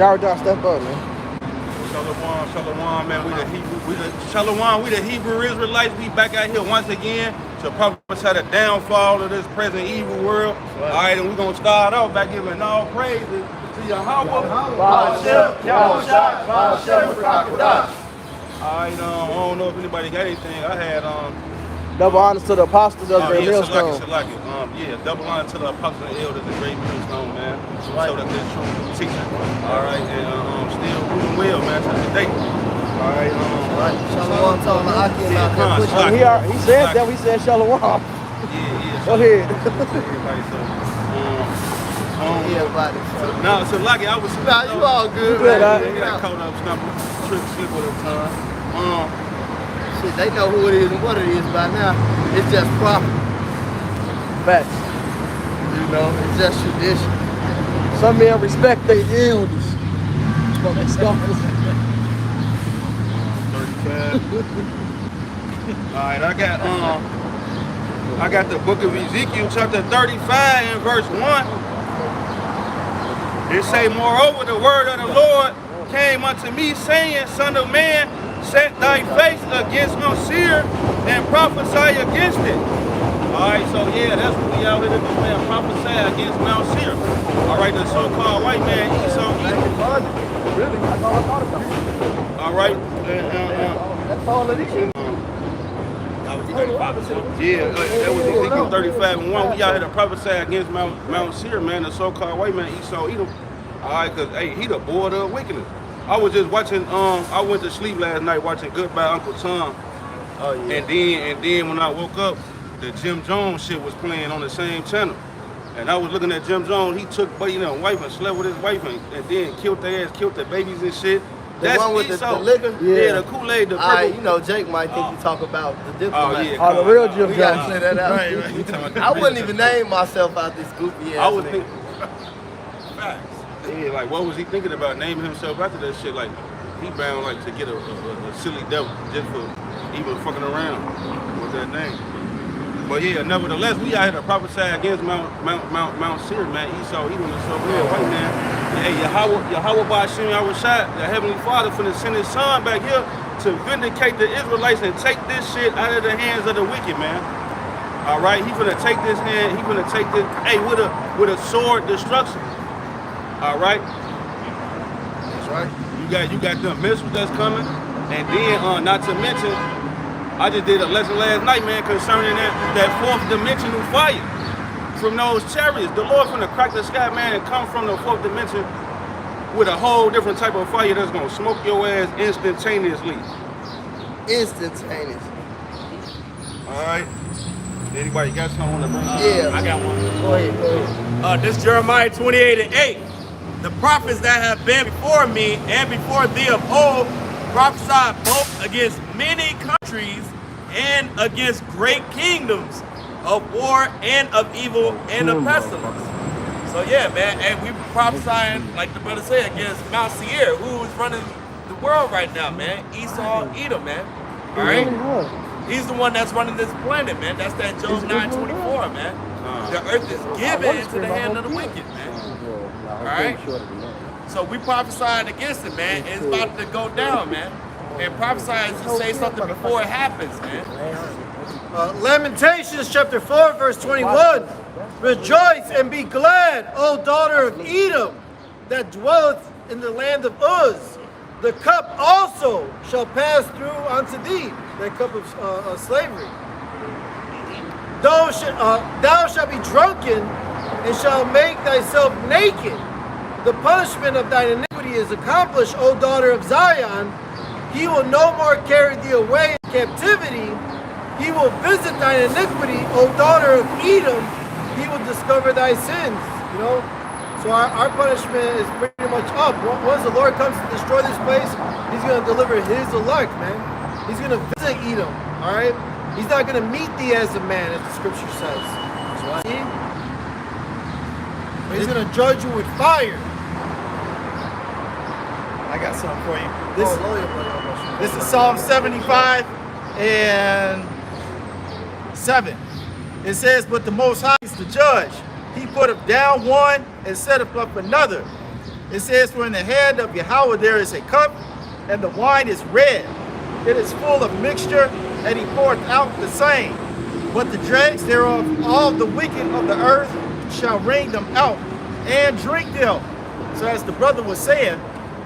Y'all done step up, man. Shalom, man. We the Hebrew Israelites. We back out here once again to prophesy the downfall of this present evil world. All right, and we're gonna start off by giving all praises to Yahweh. All right, I don't know if anybody got anything. I had double honors to the apostles of the millstone. Double honor to the apostles and elders and great millstone, man. So that they're true teaching. All right, and still moving well, man, to this day. All right, Shalom, he said that. We said shalom. Yeah. Go ahead. Everybody. Now, so Lucky, I was. Nah, you all good, man. I got caught up, slip with a time. Shit, they know who it is and what it is by now. It's just proper. Facts. You know, it's just tradition. Some men respect their elders. But they scoffers. 35. Alright, I got the book of Ezekiel, chapter 35 and verse 1. It say, moreover, the word of the Lord came unto me, saying, Son of man, set thy face against Mount Seir and prophesy against it. Alright, so yeah, that's what we out here to do, man. Prophesy against Mount Seir. Alright, the so-called white man, Esau, Edom. Alright, that's all it is. Yeah, that was Ezekiel 35 and 1. We out here to prophesy against Mount Seir, man, the so-called white man, Esau, Edom. Alright, because, hey, he the border of wickedness. I was just watching, I went to sleep last night watching Goodbye Uncle Tom. Oh, yeah. And then when I woke up, the Jim Jones shit was playing on the same channel. And I was looking at Jim Jones, he took buddy and wife and slept with his wife and then killed their ass, killed their babies and shit. The one with the liquor? Yeah, the Kool-Aid, the purple. You know, Jake might think you talk about the diplomat. Oh, yeah. Oh, the real Jim We gotta Jones. say that out. Right. I wouldn't even name myself out this goofy ass I was nigga. thinking, facts. Yeah, like what was he thinking about naming himself after that shit? Like he bound like to get a silly devil just for even fucking around with that name. But yeah, nevertheless, we out here to prophesy against Mount Seir, man. Esau, Edom, and so real white man. Hey, Yahweh Ba'Shem Yahushua, the Heavenly Father, finna send His Son back here to vindicate the Israelites and take this shit out of the hands of the wicked, man. All right, he finna take this hand. He finna take this. Hey, with a sword destruction. All right. That's right. You got the missiles that's coming, and then not to mention, I just did a lesson last night, man, concerning that fourth dimensional fire from those chariots. The Lord finna crack the sky, man, and come from the fourth dimension with a whole different type of fire that's gonna smoke your ass instantaneously. Instantaneous. All right. Anybody got something on the bring? Yeah. I got one. Go ahead. This Jeremiah 28:8. The prophets that have been before me and before thee of old prophesied both against many countries and against great kingdoms of war and of evil and of pestilence. So yeah, man, and we prophesying, like the brother said, against Mount Seir, who is running the world right now, man. Esau, Edom, man. All right? He's the one that's running this planet, man. That's that Job 9:24, man. The earth is given into the hand of the wicked, man. All right? So we prophesied against it, man. It's about to go down, man. And prophesy is to say something before it happens, man. Lamentations chapter 4, verse 21. Rejoice and be glad, O daughter of Edom, that dwelleth in the land of Uz. The cup also shall pass through unto thee, that cup of slavery. Thou shalt be drunken and shalt make thyself naked. The punishment of thine iniquity is accomplished, O daughter of Zion. He will no more carry thee away in captivity. He will visit thine iniquity, O daughter of Edom. He will discover thy sins. You know, so our punishment is pretty much up. Once the Lord comes to destroy this place, He's going to deliver His elect, man. He's going to visit Edom. All right, He's not going to meet thee as a man, as the Scripture says. See? But He's going to judge you with fire. I got something for you. This is Psalm 75 and 7. It says, but the Most High is the judge. He putteth down one and setteth up another. It says, for in the hand of Yahweh there is a cup, and the wine is red. It is full of mixture, and he poureth out the same. But the dregs thereof, all the wicked of the earth, shall wring them out and drink them. So as the brother was saying,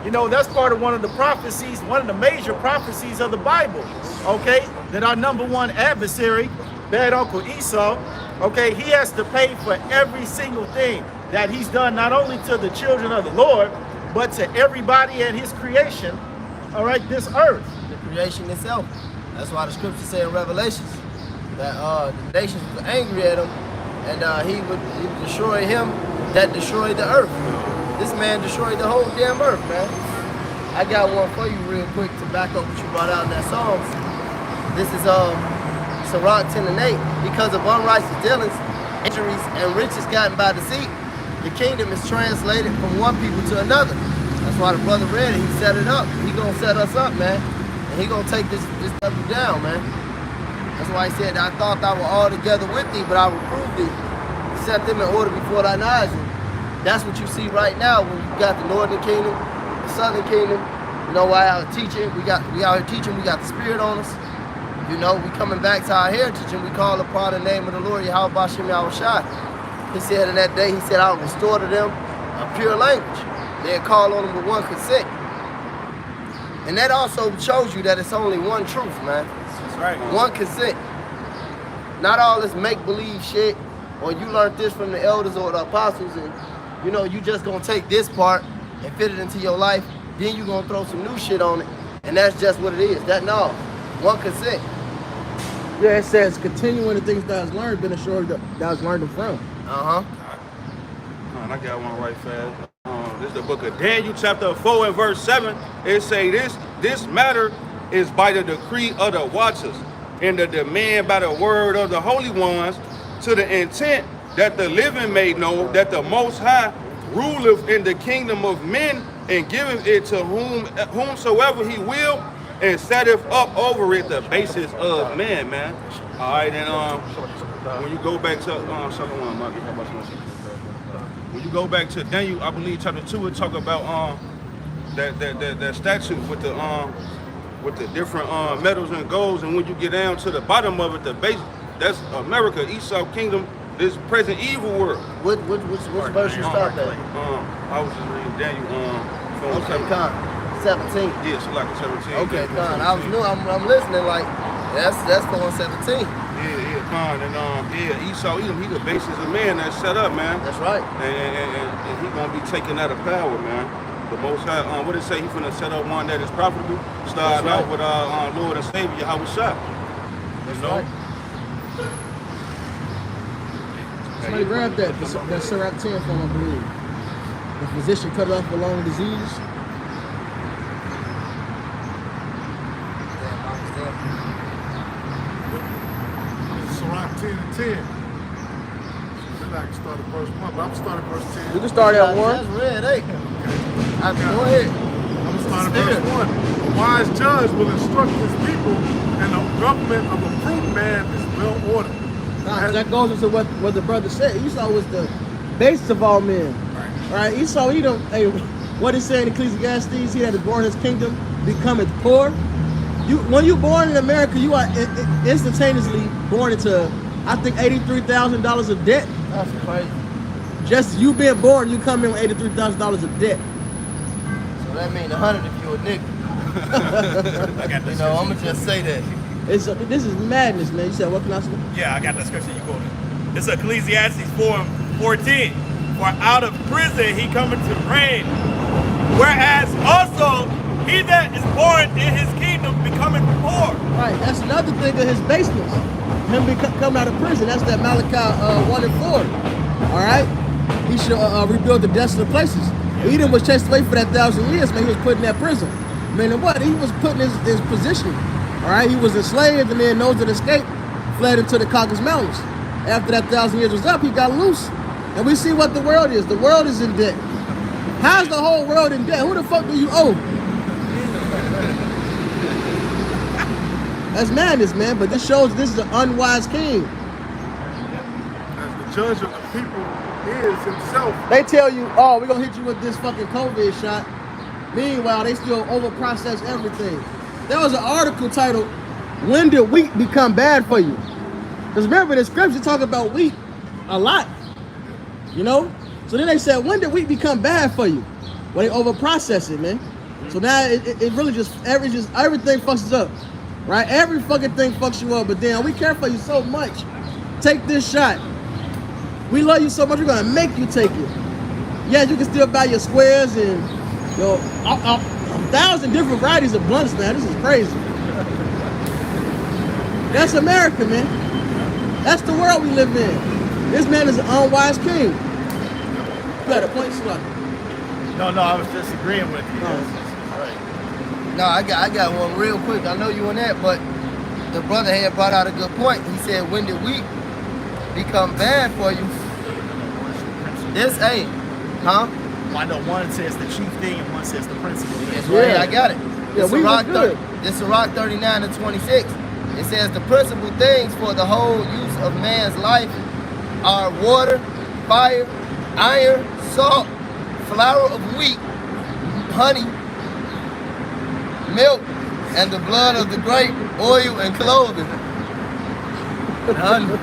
you know, that's part of one of the prophecies, one of the major prophecies of the Bible, okay? That our number one adversary, bad Uncle Esau, okay, he has to pay for every single thing that he's done, not only to the children of the Lord, but to everybody and his creation, all right, this earth. The creation itself. That's why the scriptures say in Revelations that the nations were angry at him, and he would destroy him that destroyed the earth. This man destroyed the whole damn earth, man. I got one for you real quick to back up what you brought out in that Psalms. This is Sirach 10 and 8. Because of unrighteous dealings, injuries, and riches gotten by deceit, the kingdom is translated from one people to another. That's why the brother read it. He set it up. He gonna set us up, man. And he gonna take this stuff down, man. That's why he said, I thought I were all together with thee, but I reprove thee. Set them in order before thine eyes. And that's what you see right now when you got the northern kingdom, the southern kingdom. You know, while out teaching, we out here teaching, we got the spirit on us. You know, we coming back to our heritage and we call upon the name of the Lord, Yahweh Bashem Yahushua. He said in that day, he said, I'll restore to them a pure language. They'll call on them with one consent. And that also shows you that it's only one truth, man. That's right. One consent. Not all this make-believe shit, or you learned this from the elders or the apostles, and you know, you just gonna take this part and fit it into your life, then you gonna throw some new shit on it, and that's just what it is. No, one consent. Yeah, it says continuing the things that I was learned, been assured that I was learned them from. I got one right fast. This is the book of Daniel, chapter 4 and verse 7. It say this matter is by the decree of the watchers and the demand by the word of the holy ones, to the intent that the living may know that the Most High ruleth in the kingdom of men and giveth it to whomsoever he will, and setteth up over it the basis of man, man. All right, and when you go back to when you go back to Daniel, I believe chapter 2, it talk about that statue with the different metals and golds, and when you get down to the bottom of it, the base, that's America, Esau kingdom, this present evil world. Which verse you start at? I was just reading Daniel okay, Con, 17. Yeah, so like 17. Okay, Con, I'm listening like, that's going 17. Yeah, Con, and Esau, he the basis of man that's set up, man. That's right. And he gonna be taking out of power, man. The Most High, what it say, he finna set up one that is profitable, start out with our Lord and Savior, Yahushua. That's right. Somebody grab that. That's Sirach 10 from, I believe. The physician cut off a long disease. Sirach 10 and 10. Then I can start at verse 1, but I'm starting verse 10. You can start at 1. That's red, eh? Go ahead. I'm starting verse 1. A wise judge will instruct his people, and the government of a prudent man is well ordered. That goes into what the brother said. Esau was the basis of all men. Right? Esau, he don't. Hey, what it said in Ecclesiastes, he had to born his kingdom, becometh poor. When you born in America, you are instantaneously born into, I think, $83,000 of debt. That's crazy. Just you being born, you come in with $83,000 of debt. So that means 100 if you a nigga. I got this. You know, I'm gonna just say that. This is madness, man. You said what can I say? Yeah, I got that scripture you quoted. It's Ecclesiastes 4:14. For out of prison he cometh to reign. Whereas also he that is born in his kingdom becometh poor. Right, that's another thing of his baseness. Him coming out of prison. That's that Malachi 1 and 4. All right? He should rebuild the desolate places. Edom was chased away for that 1,000 years, man. He was put in that prison. Man, and what? He was put in his position. All right? He was enslaved, and then those that escaped fled into the Caucasus Mountains. After that 1,000 years was up, he got loose. And we see what the world is. The world is in debt. How's the whole world in debt? Who the fuck do you owe? That's madness, man. But this shows this is an unwise king. As the judge of the people, is himself. They tell you, oh, we're gonna hit you with this fucking COVID shot. Meanwhile, they still overprocess everything. There was an article titled, "When did wheat become bad for you?" Because remember, the scripture talk about wheat a lot, you know? So then they said, when did wheat become bad for you? Well, they overprocess it, man. So now it really just everything fucks us up, right? Every fucking thing fucks you up, but then we care for you so much. Take this shot. We love you so much, we're gonna make you take it. Yeah, you can still buy your squares and a 1,000 different varieties of blunts now. This is crazy. That's America, man. That's the world we live in. This man is an unwise king. You got a point, Slug. No, I was just agreeing with you. Right. No, I got one real quick. I know you on that, but the brother had brought out a good point. He said, when did wheat become bad for you? This ain't, huh? Well, I know one says the chief thing and one says the principal thing. That's right, I got it. Yeah, we was good. This is Rock 39 and 26. It says the principal things for the whole use of man's life are water, fire, iron, salt, flour of wheat, honey, milk, and the blood of the grape, oil, and clothing. Honey.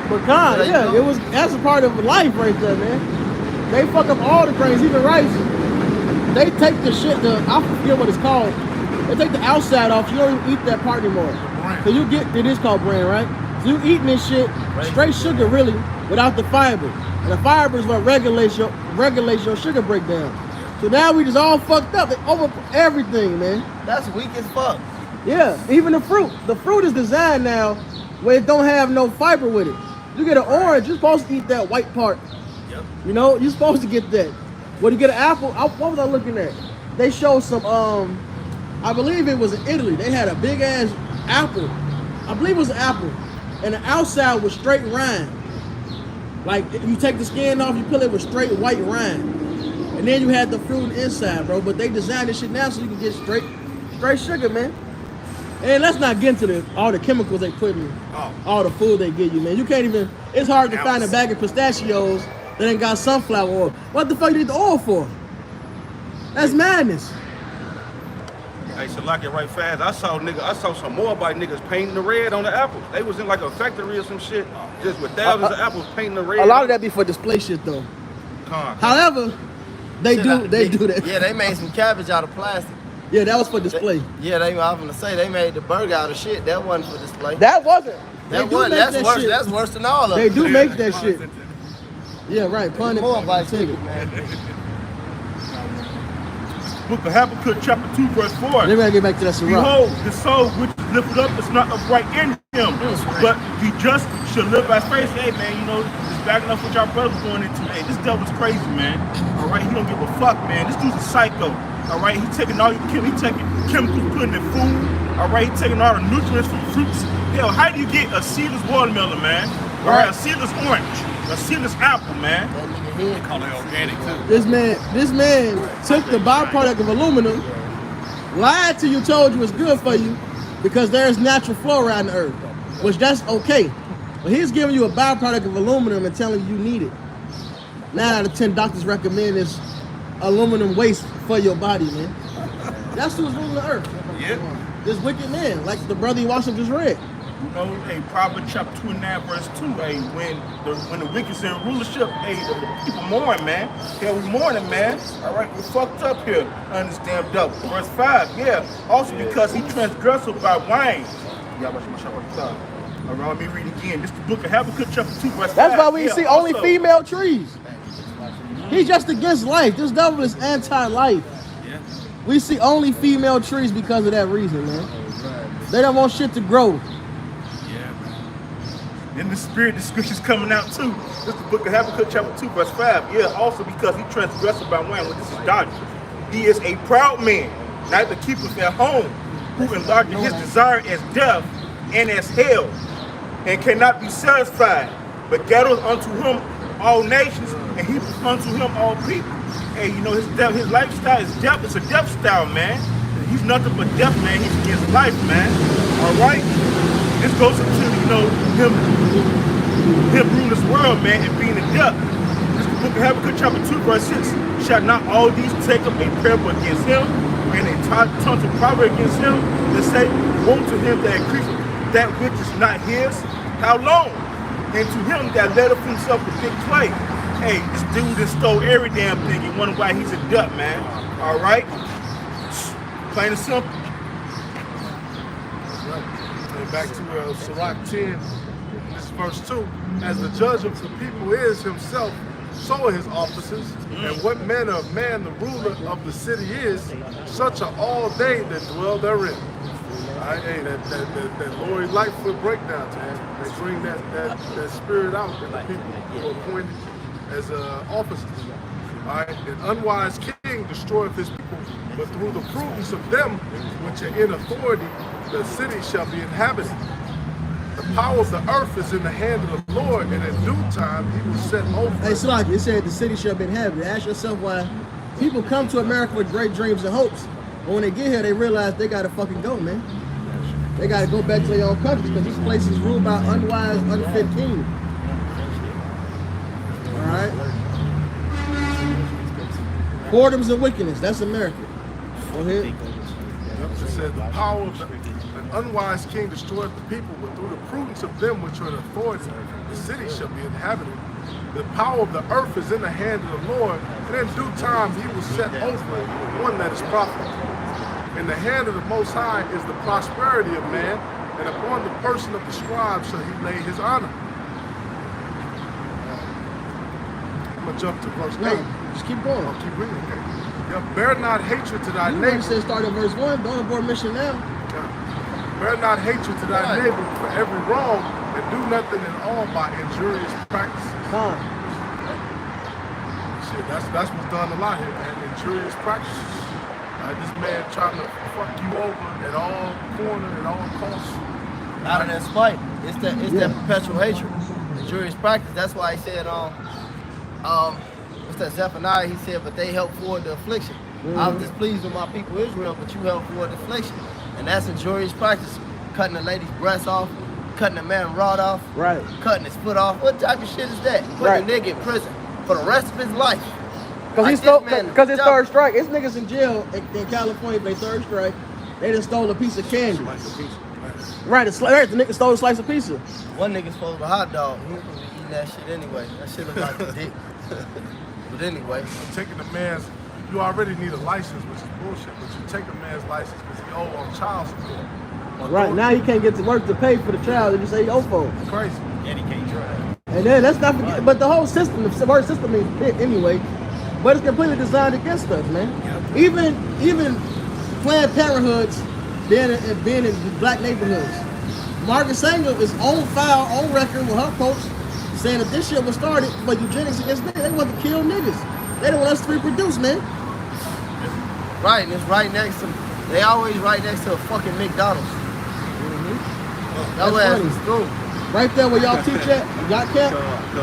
But God, yeah, that's a part of life right there, man. They fuck up all the grains, even rice. They take the shit, I forget what it's called. They take the outside off, you don't even eat that part anymore. So you get, it is called bran, right? So you eating this shit, straight sugar really, without the fiber. And the fiber is what regulates your sugar breakdown. So now we just all fucked up. It over everything, man. That's weak as fuck. Yeah, even the fruit. The fruit is designed now where it don't have no fiber with it. You get an orange, you're supposed to eat that white part. Yep. You know, you're supposed to get that. When you get an apple, what was I looking at? They showed some, I believe it was in Italy. They had a big ass apple. I believe it was an apple. And the outside was straight rind. Like, you take the skin off, you peel it with straight white rind. And then you had the fruit inside, bro. But they designed this shit now so you can get straight sugar, man. And let's not get into all the chemicals they put in, all the food they give you, man. You can't even, it's hard to find a bag of pistachios that ain't got sunflower oil. What the fuck you need the oil for? That's madness. Hey, so lock it right fast. I saw some Moabite niggas painting the red on the apples. They was in like a factory or some shit, just with thousands of apples painting the red. A lot of that be for display shit though. However, they do that. Yeah, they made some cabbage out of plastic. Yeah, that was for display. I was gonna say they made the burger out of shit. That wasn't for display. That wasn't. That's worse. Shit. That's worse than all of them. They do make that shit. Yeah, right. Pun More about intended. it, man. Book of Habakkuk chapter 2 verse 4. Then we gotta get back to that Sirach. Behold, the soul which is lifted up is not upright in him, but the just shall live by faith. Hey man, you know, just backing up what y'all brothers going into. Hey, this devil's crazy, man. All right, he don't give a fuck, man. This dude's a psycho. All right, he taking all your he taking chemicals, putting in food. All right, he taking all the nutrients from fruits. Hell, how do you get a seedless watermelon, man? All right, a seedless orange, a seedless apple, man. They call it organic too. This man took the byproduct of aluminum, lied to you, told you it's good for you because there's natural fluoride in the earth, which that's okay. But he's giving you a byproduct of aluminum and telling you need it. 9 out of 10 doctors recommend this aluminum waste for your body, man. That's who's ruling the earth. Yeah. This wicked man, like the brother you watched just read. You know, hey, Proverbs chapter 29 verse 2, hey, when the wicked's in rulership, hey, the people mourn, man. Yeah, we mourning, man. All right, we fucked up here. Understand, double. Verse 5, yeah. Also because he transgressed by wine. All right, let me read again. This is the book of Habakkuk chapter 2 verse 5. That's why we see only also, female trees. He's just against life. This devil is anti-life. Yeah. We see only female trees because of that reason, man. They don't want shit to grow. In the spirit, the scripture's coming out too. This is the book of Habakkuk chapter 2 verse 5. Yeah, also because he transgressed by wine. Well, this is doctrine. He is a proud man, neither keepeth at home, who enlarged his desire as death and as hell, and cannot be satisfied, but gathereth unto him all nations, and heapeth unto him all people. Hey, you know, his lifestyle is death. It's a death style, man. He's nothing but death, man. He's against life, man. All right? This goes into, you know, him ruling this world, man, and being a death. Book of Habakkuk chapter 2 verse 6. Shall not all these take up a parable against him, and a taunt to proverb against him, to say, woe to him that increaseth that which is not his? How long? And to him that let up himself a big clay. Hey, this dude that stole every damn thing. You wonder why he's a duck, man. All right? Plain and simple. And back to Sirach 10, this is verse 2. As the judge of the people is himself, so are his officers, and what manner of man the ruler of the city is, such are all they that dwell therein. Hey, that Lori Lightfoot breakdown, man. They bring that spirit out in the people who are appointed as officers. All right, an unwise king destroyeth his people, but through the prudence of them which are in authority, the city shall be inhabited. The power of the earth is in the hand of the Lord, and in due time he will set over. Hey, Salaki, it said the city shall be inhabited. Ask yourself why people come to America with great dreams and hopes, but when they get here, they realize they gotta fucking go, man. They gotta go back to their own countries because this place is ruled by unwise, unfit king. All right. Whoredoms and wickedness. That's America. Go ahead. It says the power of an unwise king destroyeth the people, but through the prudence of them which are in authority, the city shall be inhabited. The power of the earth is in the hand of the Lord, and in due time he will set over one that is profitable. In the hand of the Most High is the prosperity of man, and upon the person of the scribe shall he lay his honor. I'm going to jump to verse 8. Just keep going. I'll keep reading. Okay. Yeah, bear not hatred to thy You neighbor. said start at verse 1. Don't abort mission now. Yeah. Bear not hatred to thy neighbor for every wrong, and do nothing at all by injurious practices. Shit, that's what's done a lot here, man. Injurious practices. This man trying to fuck you over at all corners, at all costs. Out of that spite. It's that perpetual hatred. Injurious practice. That's why he said what's that, Zephaniah, he said, but they help forward the affliction. I was displeased with my people Israel, but you help forward the affliction. And that's injurious practice. Cutting a lady's breast off, cutting a man's rod off, right? Cutting his foot off. What type of shit is that? Putting a nigga in prison for the rest of his life. Because it's third strike. It's niggas in jail in California, they third strike. They just stole a piece of candy. Right, the nigga stole a slice of pizza. One nigga stole a hot dog. He was eating that shit anyway. That shit looked like a dick. But anyway. Taking the man's, you already need a license, which is bullshit, but you take a man's license because he owe on child support. Right, now he can't get to work to pay for the child and you say he owe for it. Crazy. And he can't drive. And then let's not forget, but the whole system, the whole system is pit anyway, but it's completely designed against us, man. Even Planned Parenthoods being in black neighborhoods. Margaret Sanger is on file, on record with her folks saying that this shit was started for eugenics against niggas. They want to kill niggas. They don't want us to reproduce, man. Right, and it's right next to, they always right next to a fucking McDonald's. That's funny. Right there where y'all teach at, y'all camp,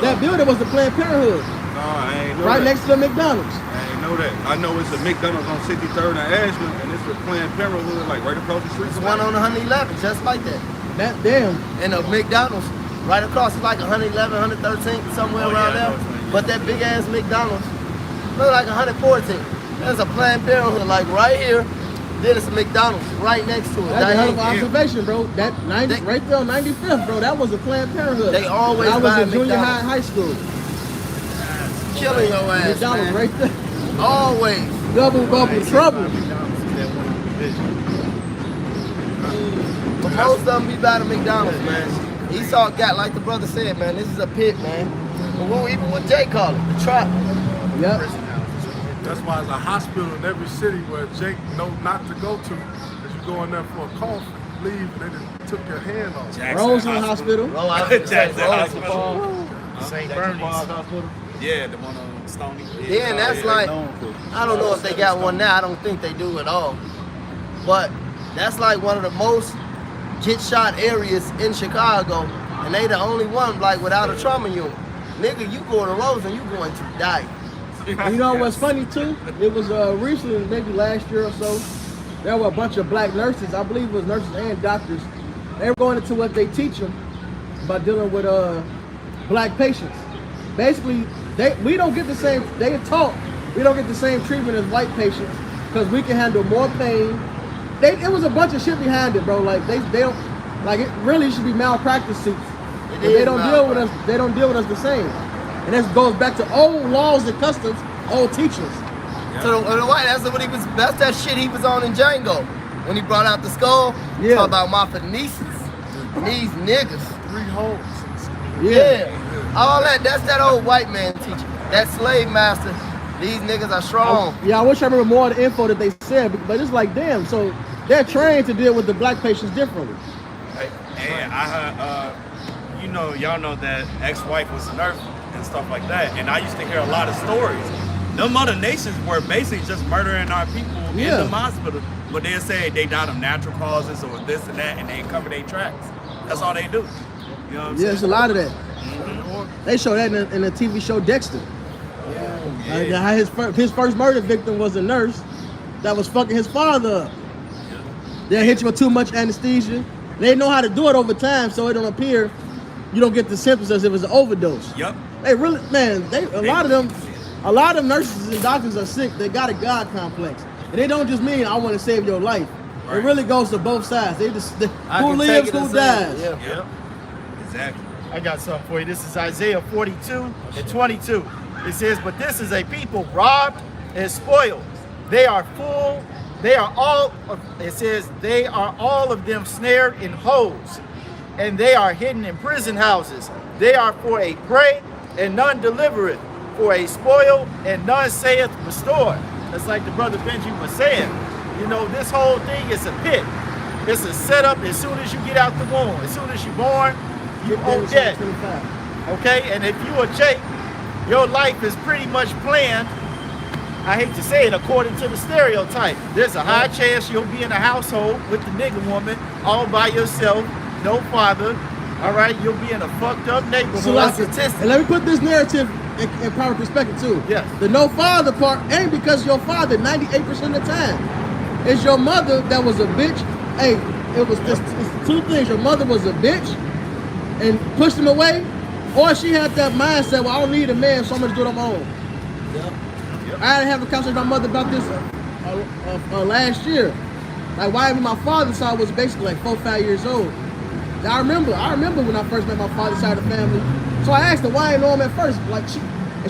that building was the Planned Parenthood. No, I ain't know right that. next to the McDonald's. I ain't know that. I know it's a McDonald's on 63rd and Ashland, and it's a Planned Parenthood, like right across the street. It's one on 111, just like that. That damn. And a McDonald's right across, it's like 111, 113, somewhere around there. But that big ass McDonald's look like 114. There's a Planned Parenthood like right here. Then it's a McDonald's right next to it. That's a hell of an observation, bro. That 90, right there on 95th, bro. That was a Planned Parenthood. They always I was in junior McDonald's. high school. Killing your ass, McDonald's man. right there. Always. Double bubble trouble. But most of them be by the McDonald's, man. Esau got, like the brother said, man, this is a pit, man. But even what Jay called it, the trap. Yep. That's why there's a hospital in every city where Jake know not to go to. Because you go in there for a cough, you leave, and they just took your hand off. Roseland Hospital. Jackson Hospital. St. Bernie's. Yeah, the one on Stony. Then that's like, I don't know if they got one now. I don't think they do at all. But that's like one of the most get shot areas in Chicago. And they the only one like without a trauma unit. Nigga, you go to Roseland, you going to die. You know what's funny too? It was recently, maybe last year or so, there were a bunch of black nurses, I believe it was nurses and doctors. They were going into what they teach them about dealing with black patients. Basically, we don't get the same. They taught we don't get the same treatment as white patients because we can handle more pain. It was a bunch of shit behind it, bro. Like they don't like it. Really should be malpractice suits. They don't deal with us. They don't deal with us the same. And this goes back to old laws and customs, old teachers. Yeah. So the white, that's that shit he was on in Django when he brought out the skull. Yeah. Talk about my nieces, these niggas. 3 holes. Yeah. All that's that old white man teaching. That slave master. These niggas are strong. I wish I remember more of the info that they said, but it's like, damn. So they're trained to deal with the black patients differently. And I heard, y'all know that ex-wife was a nurse and stuff like that. And I used to hear a lot of stories. Them other nations were basically just murdering our people in the hospital. But they'll say they died of natural causes or this and that, and they cover their tracks. That's all they do. You know what I'm saying? There's a lot of that. Mm-hmm. They show that in the TV show Dexter. How his first murder victim was a nurse that was fucking his father up. They hit you with too much anesthesia. They know how to do it over time, so it don't appear you don't get the symptoms as if it's an overdose. Yep. They really, man, a lot of them nurses and doctors are sick. They got a God complex, and they don't just mean I want to save your life. Right. It really goes to both sides. Who lives, who dies. Yeah. Exactly. I got something for you. This is Isaiah 42 and 22. It says, but this is a people robbed and spoiled. They are full. They are all of them snared in holes, and they are hidden in prison houses. They are for a prey, and none delivereth, for a spoil, and none saith restore. That's like the brother Benji was saying. You know, this whole thing is a pit. It's a setup as soon as you get out the womb. As soon as you're born, you own debt. Okay, and if you a Jake, your life is pretty much planned, I hate to say it, according to the stereotype. There's a high chance you'll be in a household with the nigga woman all by yourself, no father. All right, you'll be in a fucked up neighborhood. So and let me put this narrative in proper perspective too. Yes. The no father part ain't because your father 98% of the time. It's your mother that was a bitch. Hey, it's two things. Your mother was a bitch and pushed him away, or she had that mindset, well, I don't need a man, so I'm gonna do it on my own. Yep. I had to have a conversation with my mother about this last year. Like, why my father's side was basically like 4 or 5 years old. I remember when I first met my father's side of the family. So I asked her why I didn't know him at first. Like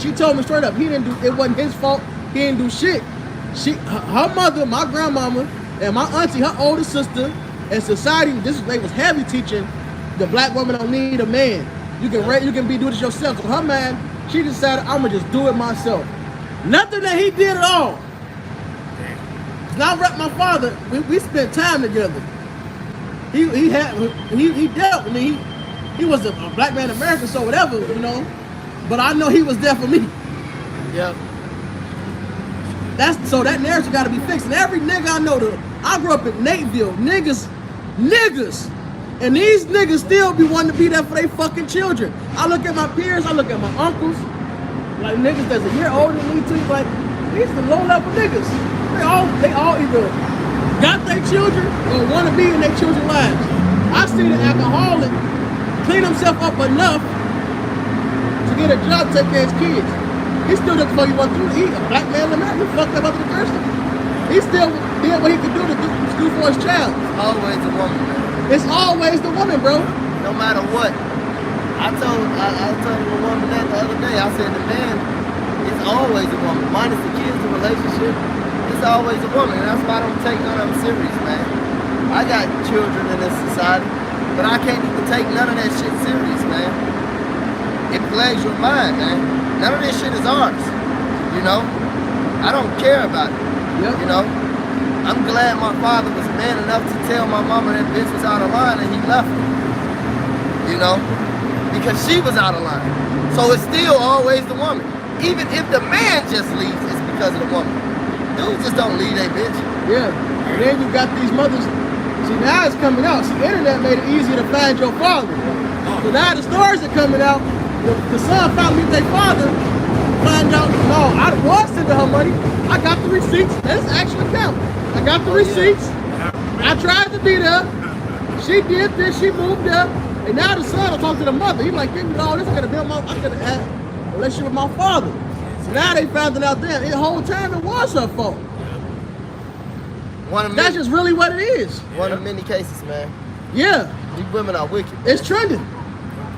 she told me straight up, it wasn't his fault. He didn't do shit. Her mother, my grandmama, and my auntie, her older sister, and society, they was heavy teaching the black woman don't need a man. You can do this yourself. So her man, she decided I'm gonna just do it myself. Nothing that he did at all. Now my father, we spent time together. He dealt. I mean, he was a black man in America, so whatever, you know. But I know he was there for me. Yeah. So that narrative got to be fixed. And every nigga I know, I grew up in Nateville, niggas, and these niggas still be wanting to be there for their fucking children. I look at my peers, I look at my uncles, like niggas that's a year older than me too. Like these are the low level niggas. They all either got their children or want to be in their children's lives. I seen an alcoholic clean himself up enough to get a job to take care of his kids. He still looking for you want to do. He a black man in America, fucked up other than person. He still did what he could do to do for his child. Always a woman, man. It's always the woman, bro. No matter what. I told a woman that the other day. I said the man is always a woman. Minus the kids, the relationship, it's always a woman. And that's why I don't take none of them serious, man. I got children in this society, but I can't even take none of that shit serious, man. It plagues your mind, man. None of this shit is ours, you know? I don't care about it, you know? I'm glad my father was man enough to tell my mama that bitch was out of line and he left her, you know? Because she was out of line. So it's still always the woman. Even if the man just leaves, it's because of the woman. Dudes just don't leave that bitch. Yeah, and then you got these mothers. See, now it's coming out. See, the internet made it easier to find your father. So now the stories are coming out. The son found me their father. Find out, no, I was sending her money. I got the receipts. That's actually count. I got the receipts. I tried to be there. She did this. She moved there. And now the son will talk to the mother. He's like, give me all this. I could have been my. relationship with my father. So now they found it out there. The whole time it was her fault. That's just really what it is. One of many cases, man. Yeah. These women are wicked. It's trending.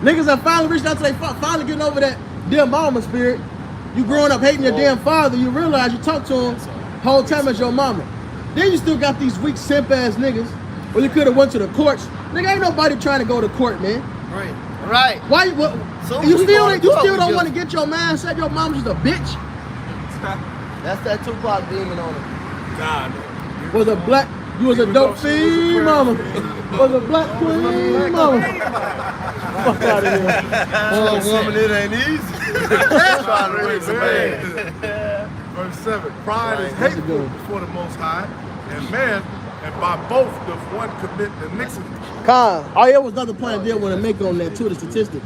Niggas have finally reached out to their finally getting over that dear mama spirit. You growing up hating your damn father, you realize you talk to him whole time as your mama. Then you still got these weak simp ass niggas. Well, you could have went to the courts. Nigga, ain't nobody trying to go to court, man. Right. Why you still don't want to get your mindset? Your mama's just a bitch. That's that Tupac demon on him. God. Was a black, you was a dope fiend mama. Was a black queen mama. Fuck out of here. Oh, woman, it ain't easy. Trying to raise a man. Verse 7. Pride is hateful before the Most High, and man, and by both doth one commit iniquity. Khan, there was another point I did want to make on that too, the statistic.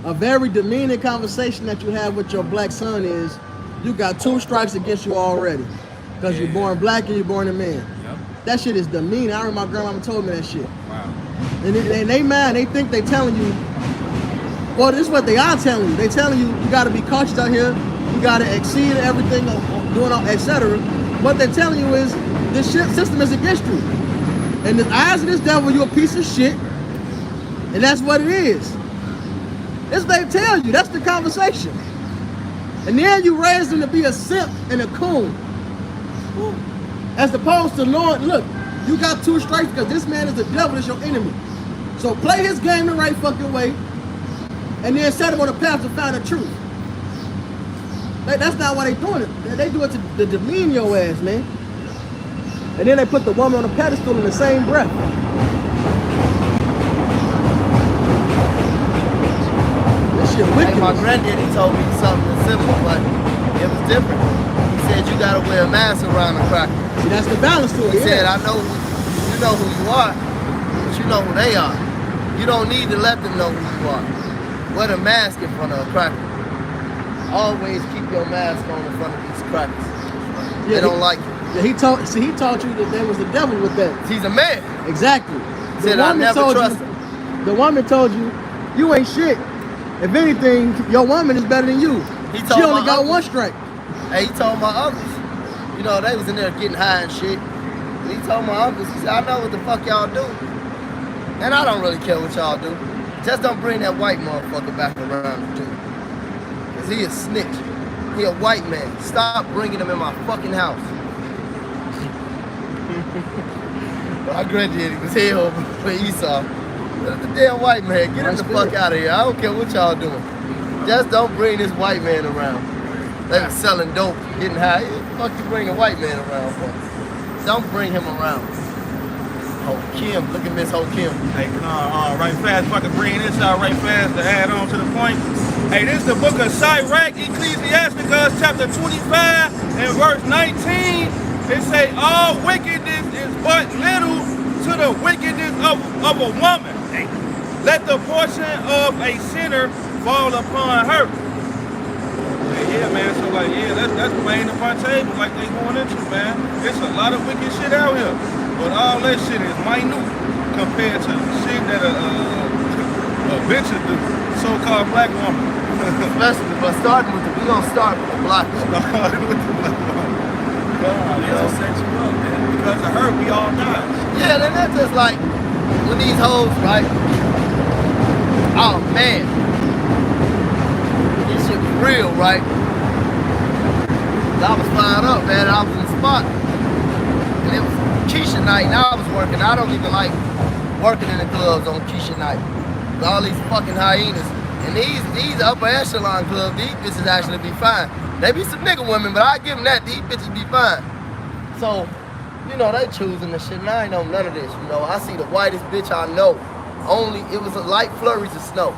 A very demeaning conversation that you have with your black son is, you got 2 strikes against you already. Because you're born black and you're born a man. Yep. That shit is demeaning. I remember my grandmama told me that shit. Wow. And they mad, they think they telling you, well, this is what they are telling you. They telling you, you gotta be cautious out here, you gotta exceed everything, doing all, etc. What they're telling you is, this shit system is against you. In the eyes of this devil, you're a piece of shit. And that's what it is. That's what they tell you, that's the conversation. And then you raise them to be a simp and a coon. As opposed to Lord, look, you got 2 strikes because this man is the devil, is your enemy. So play his game the right fucking way, and then set him on the path to find the truth. That's not why they doing it. They do it to demean your ass, man. And then they put the woman on a pedestal in the same breath. This shit wicked. Like my granddaddy told me something simple, but it was different. He said you gotta wear a mask around the cracker. See, that's the balance to it. He said, I know you know who you are, but you know who they are. You don't need to let them know who you are. Wear the mask in front of a cracker. Always keep your mask on in front of these crackers. They don't like it. Yeah, he taught you that there was the devil with that. He's a man. Exactly. He said, I never trust him. The woman told you, you ain't shit. If anything, your woman is better than you. She only got 1 strike. Hey, he told my uncles, you know, they was in there getting high and shit. And he told my uncles, he said, I know what the fuck y'all do. And I don't really care what y'all do. Just don't bring that white motherfucker back around too. Cause he a snitch. He a white man. Stop bringing him in my fucking house. My granddaddy was hell for Esau. The damn white man, get him the fuck out of here. I don't care what y'all doing. Just don't bring this white man around. They was selling dope, getting high. What the fuck you bring a white man around for? Don't bring him around. Ho Kim, look at Miss Ho Kim. Hey, right fast, if I can bring this out right fast to add on to the point. Hey, this is the book of Sirach, Ecclesiasticus, chapter 25 and verse 19. It say, all wickedness is but little to the wickedness of a woman. Let the portion of a sinner fall upon her. Yeah, man, so like, yeah, that's playing upon tables like they going into, man. It's a lot of wicked shit out here. But all that shit is minute compared to the shit that a bitch do, so-called black woman. Especially, but we gonna start with the black woman. Starting with the black woman. God, it'll set you up, man. Because of her, we all die. Yeah, then that's just like, when these hoes, right? Oh, man. This shit was real, right? I was fired up, man. I was in the spot. And it was Keisha night, and I was working. I don't even like working in the clubs on Keisha night. With all these fucking hyenas. And these upper echelon clubs, these bitches actually be fine. They be some nigga women, but I give them that. These bitches be fine. So, you know, they choosing the shit, and I ain't know none of this, you know. I see the whitest bitch I know. It was a light flurries of snow.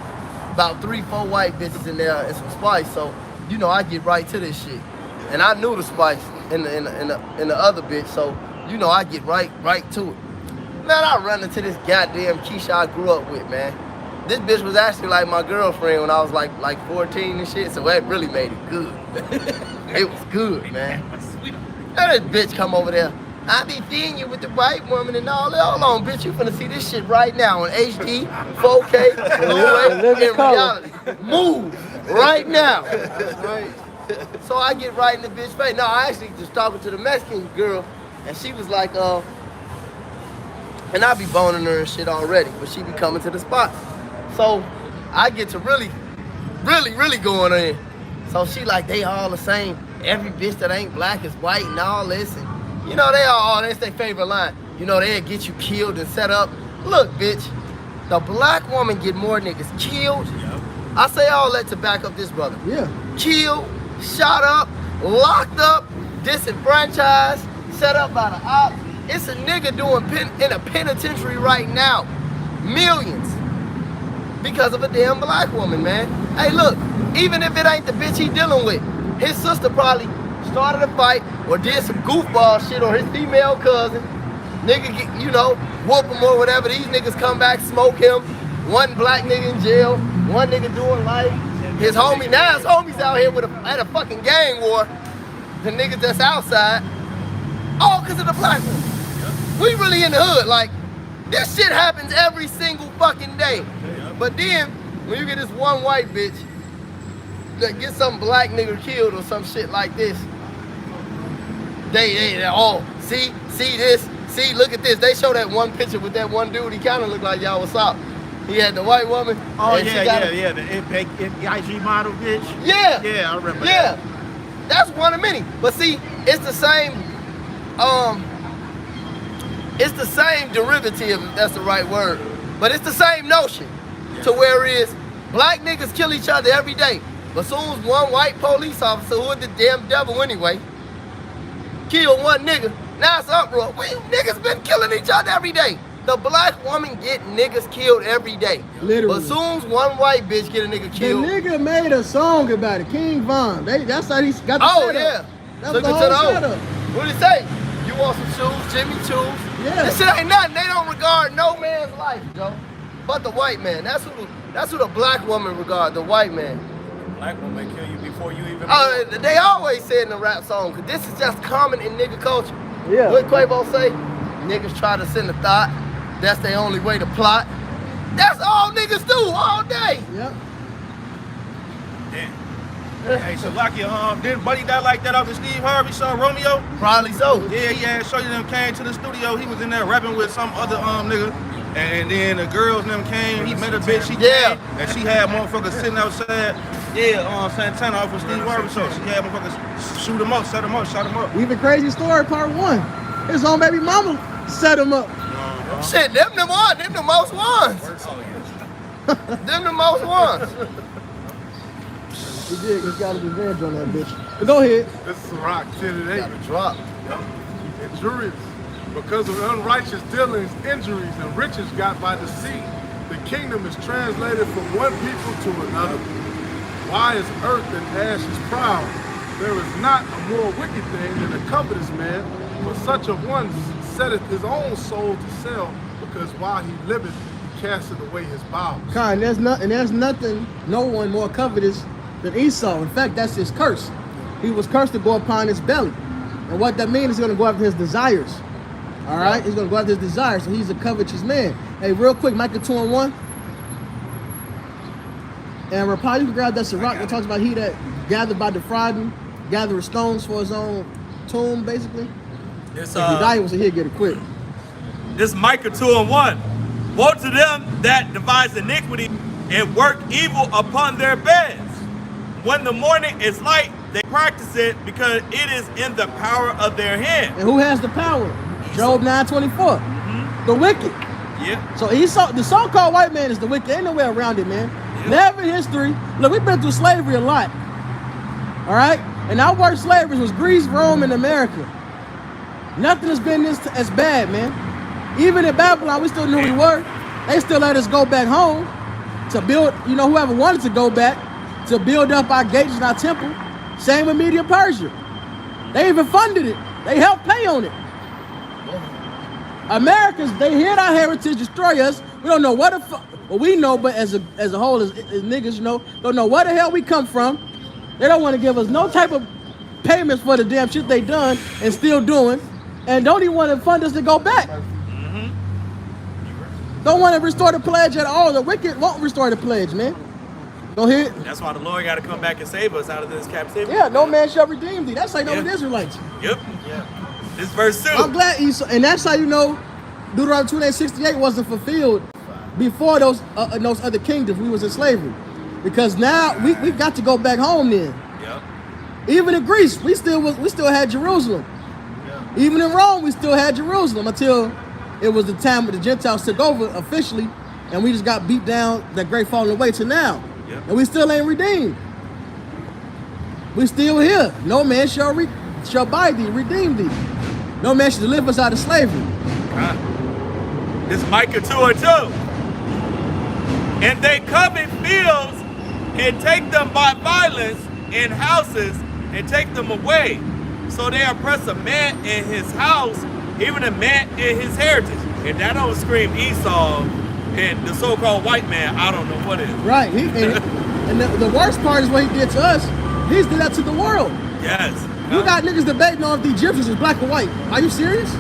About 3-4 white bitches in there and some spice, so, you know, I get right to this shit. And I knew the spice in the other bitch, so, you know, I get right to it. Man, I run into this goddamn Keisha I grew up with, man. This bitch was actually like my girlfriend when I was like 14 and shit, so that really made it good. It was good, man. Now this bitch come over there. I be seeing you with the white woman and all that. Hold on, bitch, you finna see this shit right now on HD, 4K, Blu-ray, in reality. Move. right now. Right. So I get right in the bitch face. No, I actually just talking to the Mexican girl, and she was like, and I be boning her and shit already, but she be coming to the spot. So I get to really going in. So she like, they all the same. Every bitch that ain't black is white and all this. And you know, that's their favorite line. You know, they'll get you killed and set up. Look, bitch, the black woman get more niggas killed. Yep. I say all that to back up this brother. Yeah. Killed, shot up, locked up, disenfranchised, set up by the ops. It's a nigga in a penitentiary right now. Millions. Because of a damn black woman, man. Hey, look, even if it ain't the bitch he dealing with, his sister probably started a fight or did some goofball shit, or his female cousin. Nigga get, you know, whoop him or whatever. These niggas come back, smoke him. One black nigga in jail, one nigga doing life. His homie, now his homies out here at a fucking gang war. The niggas that's outside, all because of the black woman. We really in the hood, like, this shit happens every single fucking day. But then, when you get this one white bitch that get some black nigga killed or some shit like this, they all, see this, see, look at this. They show that one picture with that one dude, he kind of looked like y'all was up. He had the white woman. Oh, yeah, the IG model bitch. Yeah. Yeah, I remember that. Yeah, that's one of many. But see, it's the same, derivative, if that's the right word. But it's the same notion to where it is black niggas kill each other every day. But soon as one white police officer, who is the damn devil anyway, kill one nigga, now it's uproar. We niggas been killing each other every day. The black woman get niggas killed every day. Literally. But soon as one white bitch get a nigga killed. The nigga made a song about it, King Von. That's how he got the setup. Yeah. That's Took the it whole to the setup. What did he say? You want some shoes, Jimmy shoes? Yeah. This shit ain't nothing. They don't regard no man's life, Joe, but the white man. That's who the black woman regard, the white man. Black woman kill you before you even. They always say in the rap song, cause this is just common in nigga culture. Yeah. What Quavo say? Niggas try to send a thought. That's their only way to plot. That's all niggas do all day. Yep. Damn. Hey, so Lucky, didn't Buddy die like that off the Steve Harvey song, Romeo? Probably so. Yeah, Shorty them came to the studio. He was in there rapping with some other nigga. And then the girls and them came. He met a bitch. She came, and she had motherfuckers sitting outside. Yeah, Santana off of Steve Harvey show. She had motherfuckers shoot him up, set him up, shot him up. Even Crazy Story Part 1. His own baby mama set him up. Shit, them the most ones. Them the most ones. He did. He's got a revenge on that bitch. But go ahead. This is Rock 10 and 8. Gotta drop. Injuries. Because of unrighteous dealings, injuries, and riches got by deceit, the kingdom is translated from one people to another. Why is earth and ash is proud? There is not a more wicked thing than a covetous man, for such a one setteth his own soul to sell, because while he liveth, he casteth away his bowels. Kind, there's nothing, no one more covetous than Esau. In fact, that's his curse. He was cursed to go upon his belly. And what that means is he's going to go after his desires. All right? He's going to go after his desires. So he's a covetous man. Hey, real quick, Micah 2:1. And Rapaz, you can grab that Sirach that talks about he that gathered by defrauding, gathered stones for his own tomb, basically. This, If Hidayah was here, get it quick. This Micah 2:1. Woe to them that devise iniquity and work evil upon their beds. When the morning is light, they practice it because it is in the power of their hand. And who has the power? Job 9:24. The wicked. Yeah. So Esau, the so-called white man is the wicked. Ain't no way around it, man. Yeah. Never in history. Look, we've been through slavery a lot. All right? And our worst slavery was Greece, Rome, and America. Nothing has been this as bad, man. Even in Babylon, we still knew we were. They still let us go back home to build, whoever wanted to go back, to build up our gates and our temple. Same with Media Persia. They even funded it. They helped pay on it. Americans, they hid our heritage, destroy us. We don't know what the fuck. Well, we know, but as a whole, as niggas, don't know where the hell we come from. They don't want to give us no type of payments for the damn shit they done and still doing, and don't even want to fund us to go back. Don't want to restore the pledge at all. The wicked won't restore the pledge, man. Go ahead. That's why the Lord got to come back and save us out of this captivity. Yeah, no man shall redeem thee. That's how you know Yeah. the Israelites. Yep. Yeah. This verse 2. I'm glad Esau, and that's how you know Deuteronomy 28:68 wasn't fulfilled before those other kingdoms we was in slavery. Because now we got to go back home then. Yep. Even in Greece, we still had Jerusalem. Yeah. Even in Rome, we still had Jerusalem until it was the time when the Gentiles took over officially, and we just got beat down that great falling away to now. Yep. And we still ain't redeemed. We still here. No man shall buy thee, redeem thee. No man shall deliver us out of slavery. This is Micah 2:2. And they covet fields and take them by violence, in houses and take them away. So they oppress a man in his house, even a man in his heritage. If that don't scream Esau and the so-called white man, I don't know what is. Right. And the worst part is what he did to us. He's did that to the world. Yes. You got niggas debating on if the Egyptians was black or white. Are you serious?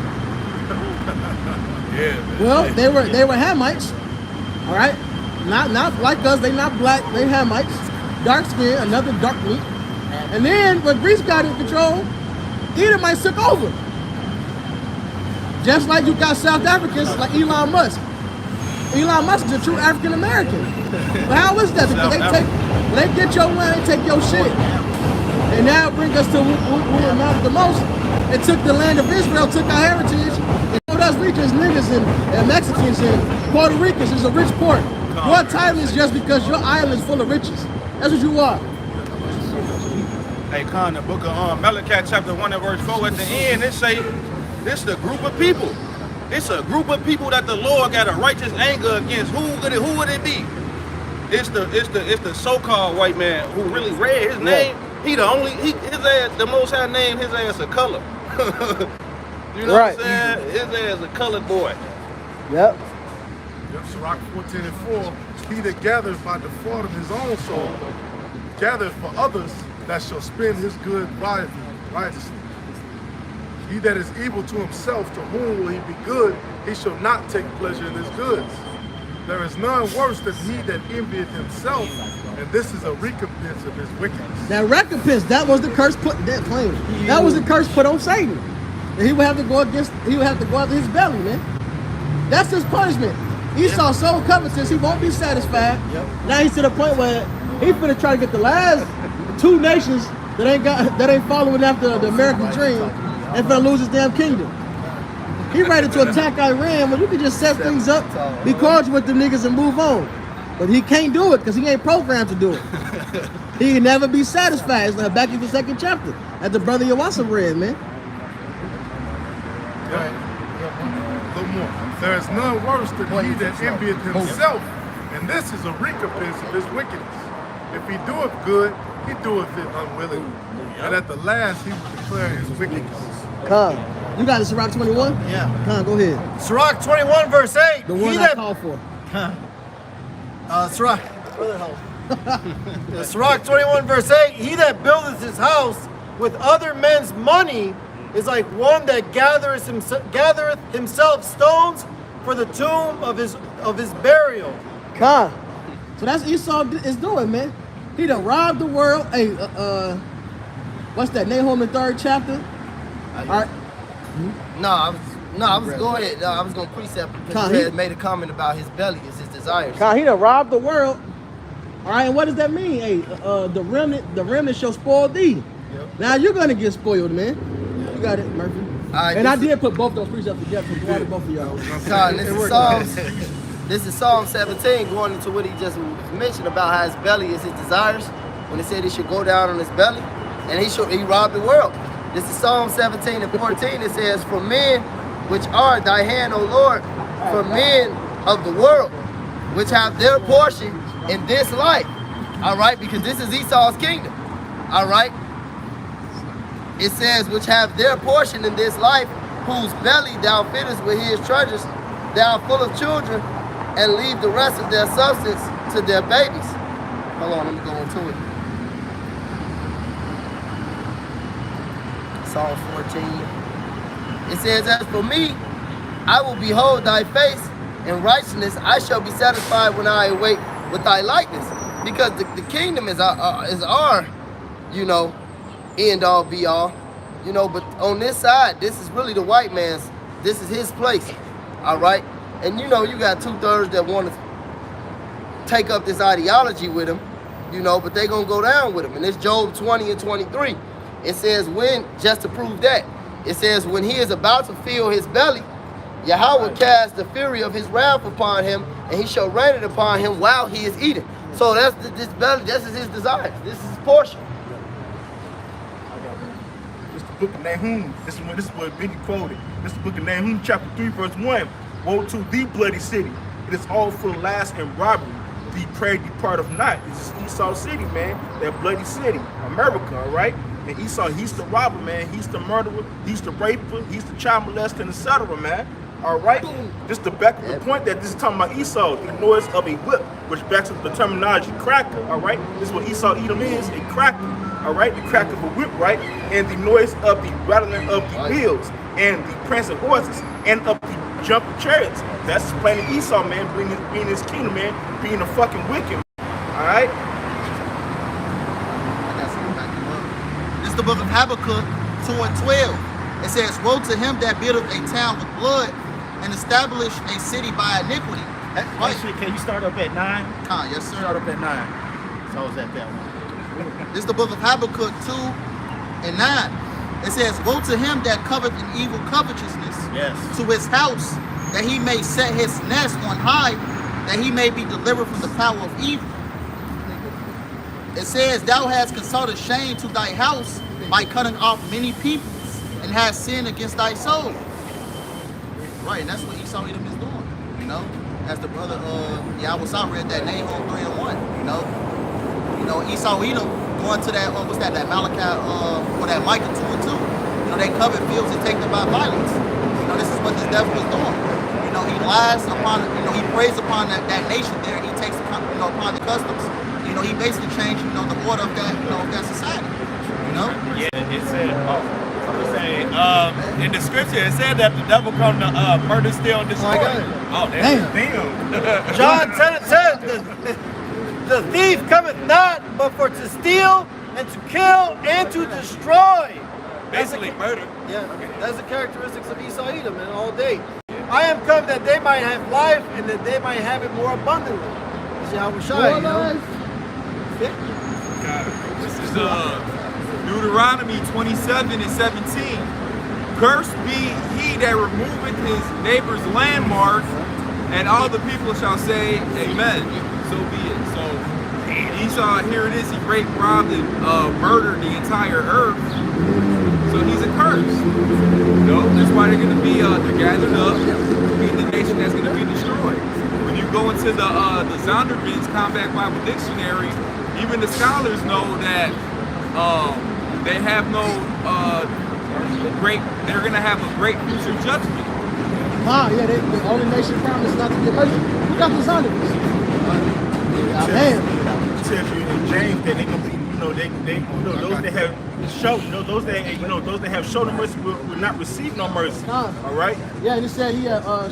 Yeah, man. Well, they were Hamites. All right. Not like us. They not black. They Hamites. Dark skin, another dark meat. And then when Greece got in control, Edomites took over. Just like you got South Africans like Elon Musk. Elon Musk is a true African American. But how is that? Because they get your land, they take your shit. And now bring us to who matters the most. It took the land of Israel, took our heritage, and showed us we just niggas and Mexicans and Puerto Ricans is a rich port. Your title is just because your island is full of riches. That's what you are. Hey, Khan, the book of Malachi chapter 1 and verse 4 at the end, it say, this is a group of people. It's a group of people that the Lord got a righteous anger against. Who would it be? It's the so-called white man who really read his name. He the only, his ass, the Most High named his ass a color. You know what I'm saying? His ass a colored boy. Yep. Sirach 14 and 4, he that gathereth by default of his own soul, gathereth for others that shall spend his good righteously. He that is evil to himself, to whom will he be good? He shall not take pleasure in his goods. There is none worse than he that envieth himself, and this is a recompense of his wickedness. That recompense, that was the curse put that was the curse put on Satan. And he would have to go after his belly, man. That's his punishment. Esau so covetous, he won't be satisfied. Yep. Now he's to the point where he finna try to get the last two nations that ain't following after the American dream and finna lose his damn kingdom. He ready to attack Iran when you can just set things up, be cordial with the niggas and move on. But he can't do it because he ain't programmed to do it. He can never be satisfied. It's like back in the second chapter that the brother Yawasa read, man. A little more. There is none worse than he that envieth himself, and this is a recompense of his wickedness. If he doeth good, he doeth it unwillingly. And at the last he will declare his wickedness. Come. You got it, Sirach 21? Yeah. Come, go ahead. Sirach 21 verse 8. The one I called for. Sirach. Sirach 21 verse 8. He that buildeth his house with other men's money is like one that gathereth himself stones for the tomb of his burial. Come. So that's Esau is doing, man. He done robbed the world. Hey, what's that? Nahum the 3rd chapter. All right. I was going ahead. I was going to precept because he had made a comment about his belly is his desires. He done robbed the world. All right, and what does that mean? Hey, the remnant shall spoil thee. Yep. Now you're gonna get spoiled, man. You got it, Murphy. And I did put both those precepts together for both of y'all. This is Psalm 17 going into what he just mentioned about how his belly is his desires. When it said he should go down on his belly, and he robbed the world. This is Psalm 17 and 14. It says, "For men which are thy hand, O Lord, for men of the world, which have their portion in this life." All right, because this is Esau's kingdom. All right. It says, "which have their portion in this life, whose belly thou fittest with his treasures, thou full of children, and leave the rest of their substance to their babies." Hold on, let me go into it. Psalm 14. It says, "As for me, I will behold thy face, in righteousness I shall be satisfied when I awake with thy likeness." because the kingdom is our, you know, end all be all, you know. But on this side, this is really the white man's. This is his place, all right. And you know, you got 2/3 that want to take up this ideology with him, you know, but they gonna go down with him. And it's Job 20 and 23. It says when, just to prove that, it says when he is about to fill his belly, Yahweh cast the fury of his wrath upon him, and he shall rain it upon him while he is eating. So that's this belly. This is his desires. This is his portion. This is the book of Nahum. This is what Benny quoted. This is the book of Nahum, chapter 3, verse 1. Woe to thee, bloody city! It is all full of lies and robbery. The prey departeth not. This is Esau City, man. That bloody city, America, all right? And Esau, he's the robber, man. He's the murderer. He's the raper. He's the child molester, etc., man. All right? Just to back up the point that this is talking about Esau, the noise of a whip, which backs up the terminology cracker, all right? This is what Esau Edom is, a cracker, all right? The crack of a whip, right? And the noise of the rattling of the wheels, and the prancing horses, and of the jumping chariots. That's explaining Esau, man, being his kingdom, man, being a fucking wicked, all right? This is the book of Habakkuk 2 and 12. It says, woe to him that buildeth a town with blood and establish a city by iniquity. Right. Can you start up at 9? Yes, sir. Start up at 9. So I was at that one. This is the book of Habakkuk 2 and 9. It says, woe to him that coveteth an evil covetousness, Yes. to his house, that he may set his nest on high, that he may be delivered from the power of evil. It says, thou hast consulted shame to thy house by cutting off many peoples, and hast sinned against thy soul. Right, and that's what Esau Edom is doing, you know? As the brother Yahweh read that Nahum 3 and 1, you know? You know, Esau Edom going to that, what's that Malachi, or that Micah 2 and 2. You know, they covet fields and take them by violence. You know, this is what this devil is doing. You know, he lies upon, you know, he preys upon that nation there, and he takes, you know, upon the customs. You know, he basically changed, you know, the order of that, you know, of that society. You know? Yeah, it said, in the scripture, it said that the devil come to murder, steal, and destroy. Oh, damn. John 10 and 10, the thief cometh not but for to steal and to kill and to destroy. Basically murder. Yeah, that's the characteristics of Esau Edom in all day. I am come that they might have life and that they might have it more abundantly. See how we shine, you know? This is Deuteronomy 27 and 17. Cursed be he that removeth his neighbor's landmark, and all the people shall say, Amen. So be it. So Esau, here it is, he raped, robbed, and murdered the entire earth. So he's a curse. You know, that's why they're going to be they're gathered up in the nation that's going to be destroyed. When you go into the Zondervan's Combat Bible Dictionary, even the scholars know that they have no they're going to have a great future judgment. Yeah, the only nation promised not to get mercy. Who got the Zondervans? It tells you in James that they gonna be, you know, those that have shown, those that have shown no mercy will not receive no mercy. All right. Yeah, and it said he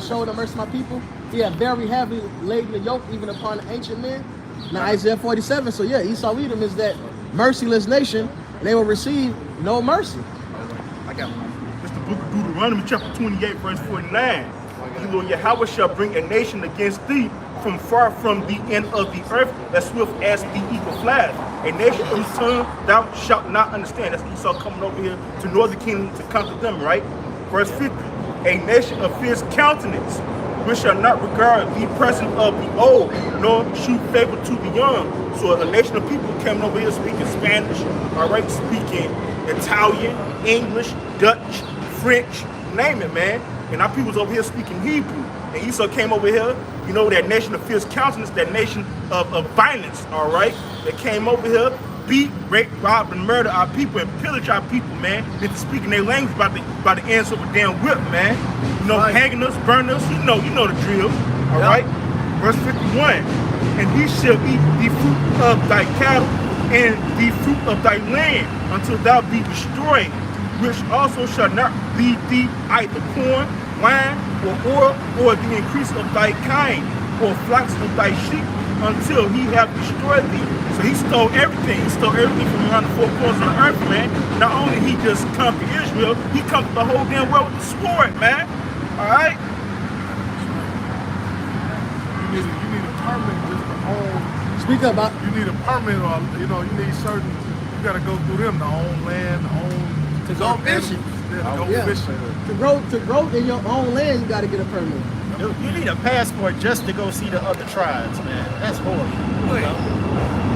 showed the mercy to my people. He had very heavily laden the yoke even upon the ancient men. Now Isaiah 47. So yeah, Esau Edom is that merciless nation, and they will receive no mercy. I got one. It's the book of Deuteronomy, chapter 28, verse 49. The Lord Yahweh shall bring a nation against thee from far from the end of the earth, as swift as the eagle flies. A nation whose tongue thou shalt not understand. That's Esau coming over here to northern kingdom to conquer them, right? Verse 50. A nation of fierce countenance, which shall not regard the presence of the old, nor shew favor to the young. So a nation of people coming over here speaking Spanish, all right, speaking Italian, English, Dutch, French, name it, man. And our people's over here speaking Hebrew. And Esau came over here, you know, that nation of fierce countenance, that nation of violence, all right? They came over here, beat, rape, rob, and murder our people and pillage our people, man. Into speaking their language by the ends of a damn whip, man. You know, hanging us, burning us, you know the drill, all right? Verse 51, and he shall eat the fruit of thy cattle and the fruit of thy land until thou be destroyed, which also shall not leave thee either corn, wine, or oil, or the increase of thy kind, or flocks of thy sheep, until he have destroyed thee. So he stole everything. He stole everything from around the four corners of the earth, man. Not only he just conquered Israel, he conquered the whole damn world with the sword, man. All right? You need a permit just to own. Speak up, Bob. You need a permit, or you need certain. You got to go through them to own land, to own. To go fishing. Yeah, to go Yeah. fishing. To grow in your own land, you got to get a permit. You need a passport just to go see the other tribes, man. That's horrible.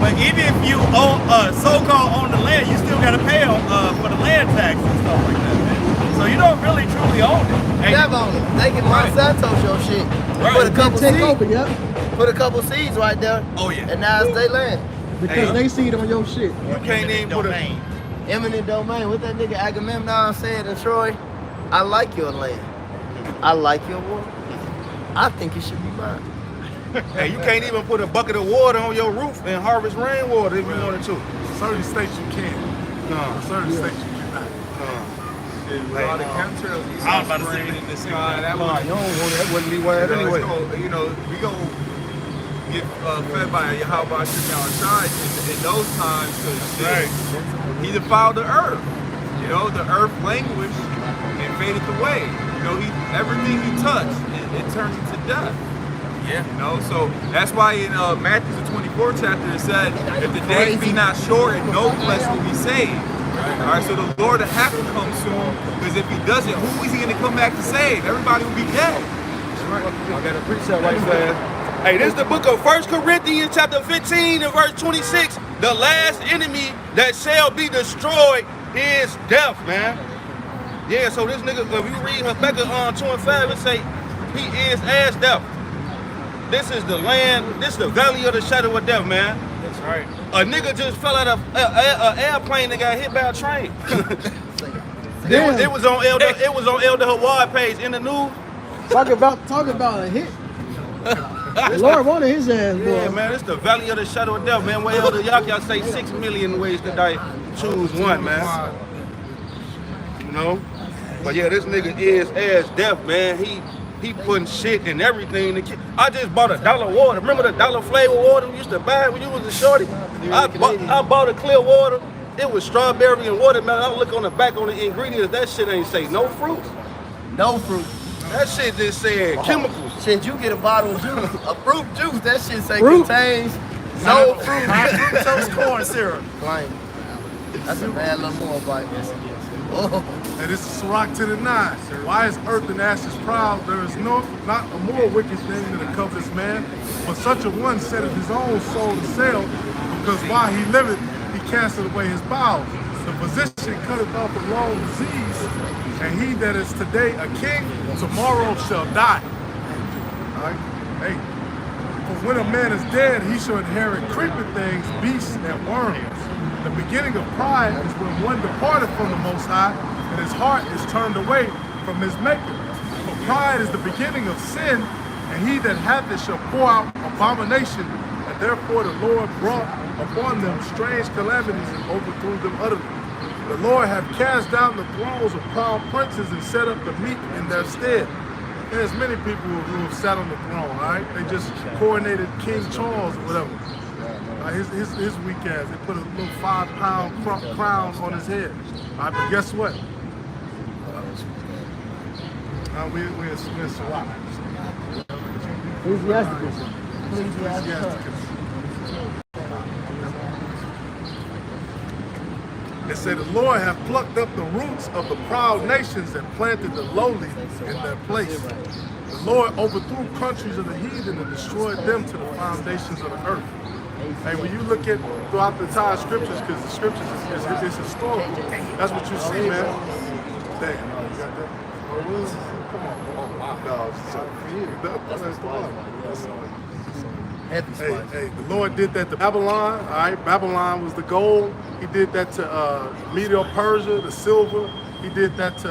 But even if you own, so-called own the land, you still got to pay for the land tax and stuff like that, man. So you don't really truly own it. They never own it. They can Monsanto your shit. Right. Put a couple Take seeds. over, yep. Put a couple seeds right there. Oh, yeah. And now it's their land. Because they see it on your shit. You can't even put a. Eminent domain. What that nigga Agamemnon said in Troy? I like your land. I like your water. I think it should be mine. Hey, you can't even put a bucket of water on your roof and harvest rainwater if you wanted to. Certain states you can. Certain states you cannot. All the chemtrails we I saw was about to say spraying in the it. sky, that wouldn't be wired anyway. we go get fed by Yahweh Shemel Shai in those times because he defiled the earth. You know, the earth languished and faded away. You know, everything he touched, it turns into death. Yeah. You know, so that's why in Matthew the 24th chapter it said, if the days be not shortened, no flesh will be saved. All right, so the Lord will have to come soon, because if he doesn't, who is he going to come back to save? Everybody will be dead. I got to preach that right fast. Hey, this is the book of 1 Corinthians chapter 15 and verse 26. The last enemy that shall be destroyed is death, man. Yeah, so this nigga, if you read Habakkuk 2 and 5, it say, he is as death. This is the land, this is the valley of the shadow of death, man. That's right. A nigga just fell out of an airplane that got hit by a train. It was on Elder Hawaii page in the news. Talk about a hit. The Lord wanted his ass, boy. Yeah, man, it's the valley of the shadow of death, man. Where Elder Yahya say 6 million ways to die. Choose one, man. You know? But yeah, this nigga is as death, man. He putting shit in everything. I just bought $1 water. Remember the $1 flavor water we used to buy when you was a shorty? I bought a clear water. It was strawberry and watermelon. I look on the back on the ingredients. That shit ain't say no fruit. No fruit. That shit just said chemicals. Shit, you get a bottle of juice, a fruit juice, that shit say contains no fruit. High fructose corn syrup. Like, that's a bad little more bite. Oh. And this is Sirach 10 and 9. Why is earth and ashes proud? There is not a more wicked thing than a covetous man, but such a one setteth his own soul to sell, because while he liveth, he casteth away his bowels. The physician cutteth off a long disease, and he that is today a king, tomorrow shall die. All right? Hey, for when a man is dead, he shall inherit creeping things, beasts, and worms. The beginning of pride is when one departed from the Most High, and his heart is turned away from his Maker. For pride is the beginning of sin, and he that hath it shall pour out abomination, and therefore the Lord brought upon them strange calamities and overthrew them utterly. The Lord hath cast down the thrones of proud princes and set up the meek in their stead. There's many people who have sat on the throne, all right? They just coronated King Charles or whatever. His weak ass, they put a little 5-pound crown on his head. All right, but guess what? We're in Sirach. Ecclesiasticus. It said, the Lord hath plucked up the roots of the proud nations and planted the lowly in their place. The Lord overthrew countries of the heathen and destroyed them to the foundations of the earth. Hey, when you look at throughout the entire scriptures, because the scriptures is historical, that's what you see, man. Damn, you got that? Come on. Oh, wow. No, for you. That's the one. Hey, the Lord did that to Babylon, all right? Babylon was the gold. He did that to Medo-Persia, the silver. He did that to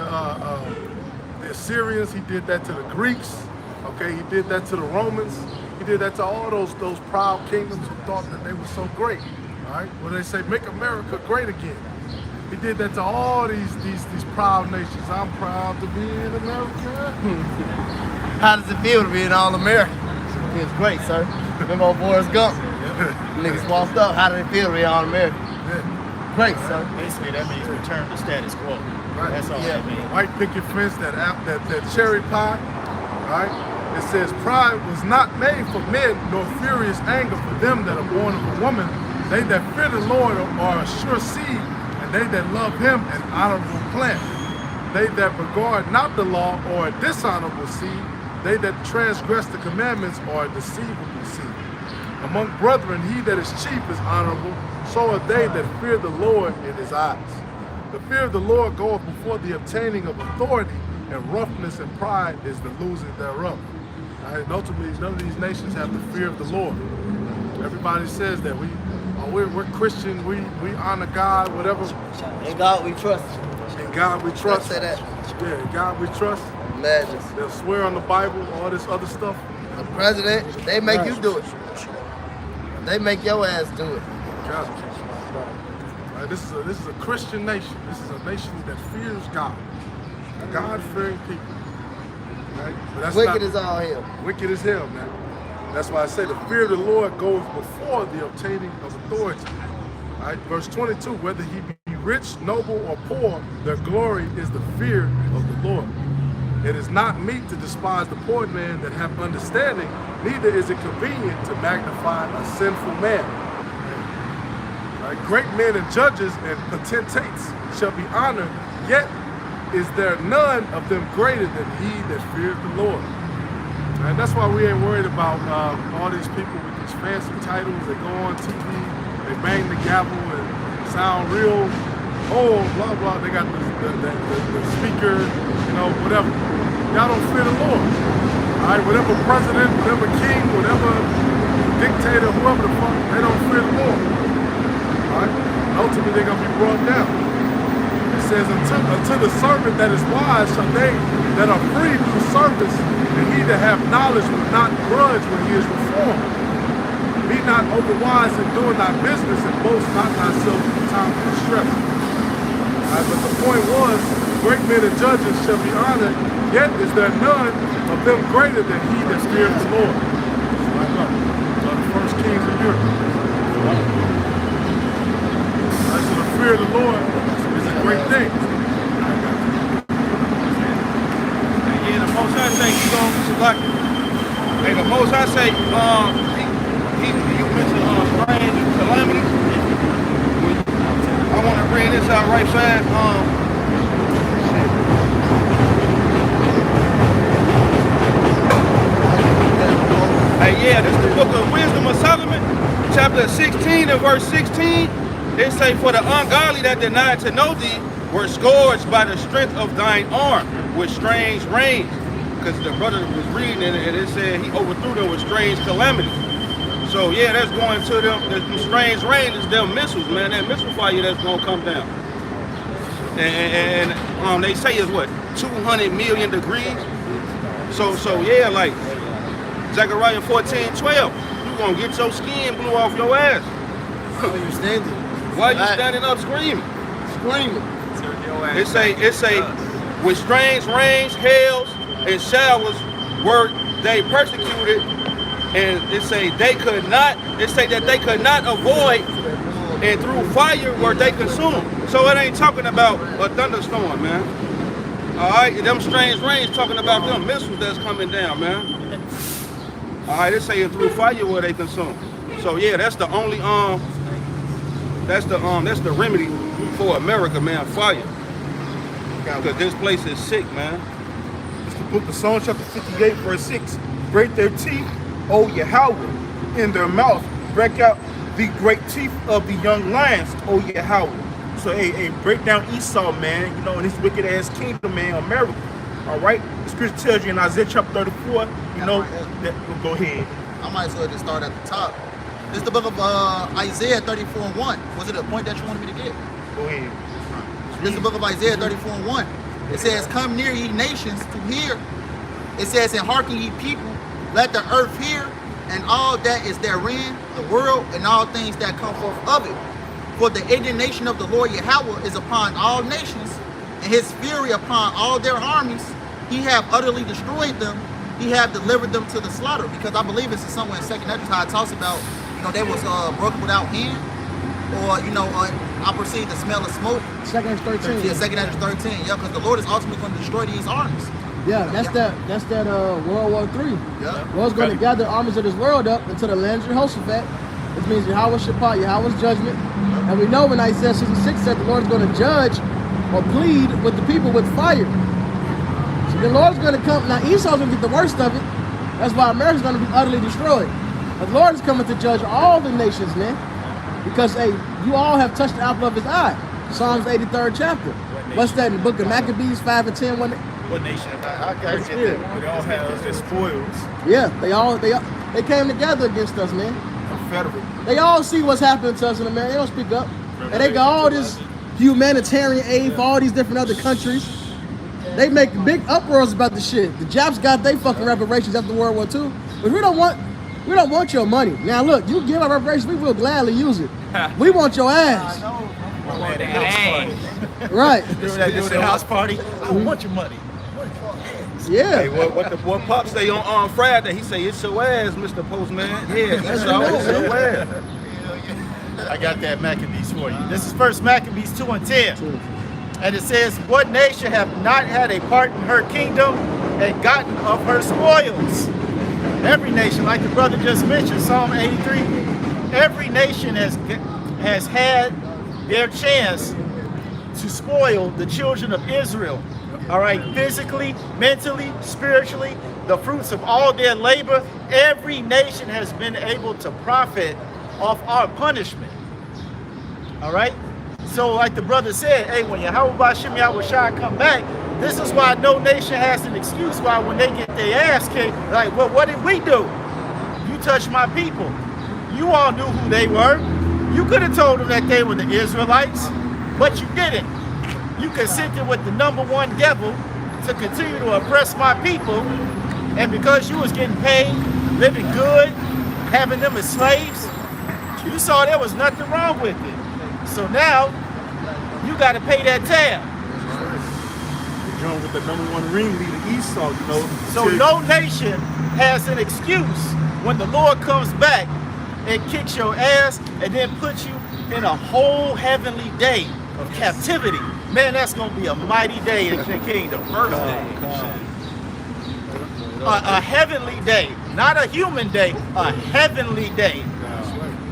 the Assyrians. He did that to the Greeks. Okay, he did that to the Romans. He did that to all those proud kingdoms who thought that they were so great. All right, well they say make America great again. He did that to all these proud nations. I'm proud to be in America. How does it feel to be an all-American? It feels great, sir. Remember old Forrest Gump? Niggas walked up. How did it feel to be on America? Great, son. Basically, that means return to status quo. Right. That's all that means. White picket fence, that cherry pie, right? It says, pride was not made for men, nor furious anger for them that are born of a woman. They that fear the Lord are a sure seed, and they that love him an honorable plant. They that regard not the law are a dishonorable seed. They that transgress the commandments are a deceivable seed. Among brethren, he that is chief is honorable, so are they that fear the Lord in his eyes. The fear of the Lord goeth before the obtaining of authority, and roughness and pride is the losing thereof. And ultimately, none of these nations have the fear of the Lord. Everybody says that we're Christian, we honor God, whatever. In God we trust. In God we trust. Say that. Yeah, in God we trust. Madness. They'll swear on the Bible, all this other stuff. The president, they make you do it. They make your ass do it. God. Right, this is a Christian nation. This is a nation that fears God. A God-fearing people. Right? But that's Wicked as all hell. Wicked as hell, man. That's why I say the fear of the Lord goes before the obtaining of authority. Right? Verse 22, whether he be rich, noble, or poor, their glory is the fear of the Lord. It is not meet to despise the poor man that have understanding, neither is it convenient to magnify a sinful man. Right? Great men and judges and potentates shall be honored, yet is there none of them greater than he that fears the Lord. And that's why we ain't worried about all these people with these fancy titles. They go on TV, they bang the gavel and sound real old, blah, blah. They got the speaker, you know, whatever. Y'all don't fear the Lord. All right, whatever president, whatever king, whatever dictator, whoever the fuck, they don't fear the Lord. All right, and ultimately they're going to be brought down. It says, unto the servant that is wise shall they that are free do service, and he that have knowledge will not grudge when he is reformed. Be not overwise in doing thy business, and boast not thyself in time of distress. Right, but the point was, great men and judges shall be honored, yet is there none of them greater than he that fears the Lord. Right, so the first kings of Europe. Right, so the fear of the Lord is a great thing. Yeah, the Most High say you gonna select. Hey, the Most High say, you mentioned strange calamity. I want to bring this out right fast. Hey, yeah, this is the book of Wisdom of Solomon, chapter 16 and verse 16. It say, for the ungodly that denied to know thee were scourged by the strength of thine arm with strange rains. Because the brother was reading it and it said he overthrew them with strange calamity. So yeah, that's going to them strange rain is them missiles, man. That missile fire that's gonna come down. And they say it's what, 200 million degrees. So yeah, like Zechariah 14:12, you gonna get your skin blew off your ass. Why are you standing? Why you standing up screaming? Screaming. It say with strange rains, hails, and showers were they persecuted. And it say that they could not avoid, and through fire were they consumed. So it ain't talking about a thunderstorm, man. All right, them strange rains talking about them missiles that's coming down, man. All right, it saying through fire were they consumed. So yeah, that's the only that's the remedy for America, man. Fire, because this place is sick, man. It's the book of Psalms, chapter 58, verse 6. Break their teeth, O Yahweh, in their mouth. Break out the great teeth of the young lions, O Yahweh. So, hey, break down Esau, man, you know, in his wicked ass kingdom, man, America. All right? The scripture tells you in Isaiah chapter 34, you know, that, well, go ahead. I might as well just start at the top. This is the book of Isaiah 34:1. Was it a point that you wanted me to get? Go ahead. This is the book of Isaiah 34:1. It says, come near ye nations to hear. It says, and hearken ye people, let the earth hear, and all that is therein, the world, and all things that come forth of it. For the indignation of the Lord Yahweh is upon all nations, and his fury upon all their armies. He hath utterly destroyed them, he had delivered them to the slaughter, because I believe it's somewhere in 2nd Ezra how it talks about, they was broken without hand, or I perceive the smell of smoke. 2nd Ezra 13. Yeah, 2nd Ezra 13. Yeah, because the Lord is ultimately going to destroy these armies. Yeah, that's that World War III. Yeah. Lord's going to gather armies of this world up into the land of Jehoshaphat, which means Yahweh's Shabbat, Yahweh's judgment. And we know in Isaiah 66 that the Lord is going to judge or plead with the people with fire. So the Lord's going to come. Now Esau's going to get the worst of it. That's why America's going to be utterly destroyed. But the Lord is coming to judge all the nations, man. Because, hey, you all have touched the apple of his eye. Psalms 83rd chapter. What's that in the book of Maccabees 5 and 10? What nation? I got it. They all have their spoils. Yeah, they came together against us, man. Federal. They all see what's happening to us in America. They don't speak up. And they got all this humanitarian aid for all these different other countries. They make big uproars about the shit. The Japs got their fucking reparations after World War II. But we don't want your money. Now look, you give our reparations, we will gladly use it. We want your ass. Right. Do the house party. I want your money. Yeah. Hey, what Pop say on Friday? He say, it's your ass, Mr. Postman. Yeah, it's your ass. I got that Maccabees for you. This is 1 Maccabees 2 and 10. And it says, what nation have not had a part in her kingdom and gotten of her spoils? Every nation, like the brother just mentioned, Psalm 83, every nation has had their chance to spoil the children of Israel. All right, physically, mentally, spiritually, the fruits of all their labor. Every nation has been able to profit off our punishment. All right? So like the brother said, hey, when Yahweh Bashim Yahweh Shai come back, this is why no nation has an excuse why when they get their ass kicked, like, well, what did we do? You touched my people. You all knew who they were. You could have told them that they were the Israelites, but you didn't. You consented with the #1 devil to continue to oppress my people, and because you was getting paid, living good, having them as slaves, you saw there was nothing wrong with it. So now, you got to pay that tab. Join with the #1 ringleader Esau, So no nation has an excuse when the Lord comes back and kicks your ass and then puts you in a whole heavenly day of captivity. Man, that's going to be a mighty day in the kingdom. A heavenly day, not a human day, a heavenly day.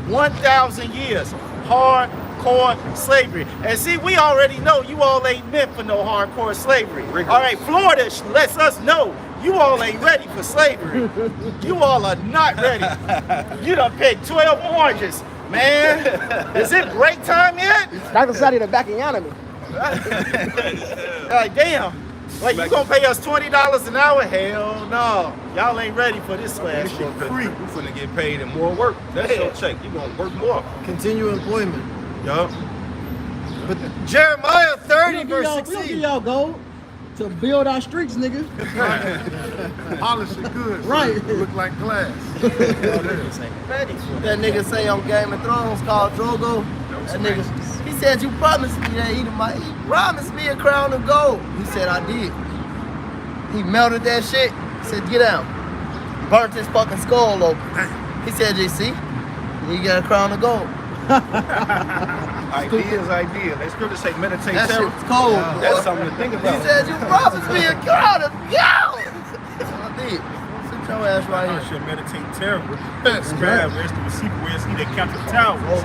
1,000 years, hardcore slavery. And see, we already know you all ain't meant for no hardcore slavery. All right, Florida lets us know you all ain't ready for slavery. You all are not ready. You done picked 12 oranges. Man, is it break time yet? Dr. Sadi the backing enemy. Like, damn. Like, you gonna pay us $20 an hour? Hell no. Y'all ain't ready for this slash shit. We finna get paid and more work. That's your check. You gonna work more. Continue employment. Yup. But Jeremiah 30 verse We don't 16. give y'all gold to build our streets, nigga. Polish it good. So Right. it look like glass. That nigga say on Game of Thrones called Drogo. That nigga, he said you promised me that he promised me a crown of gold. He said I did. He melted that shit. He said get out. Burnt his fucking skull open. He said JC, you got a crown of gold. Idea. They scripture say meditate That terror. shit's cold. That's something to think He about. said you promised me a crown of gold. That's what I did. Sit your ass right I here. should meditate terror. Scribe, where's the receiver? Where's he that counted the towers?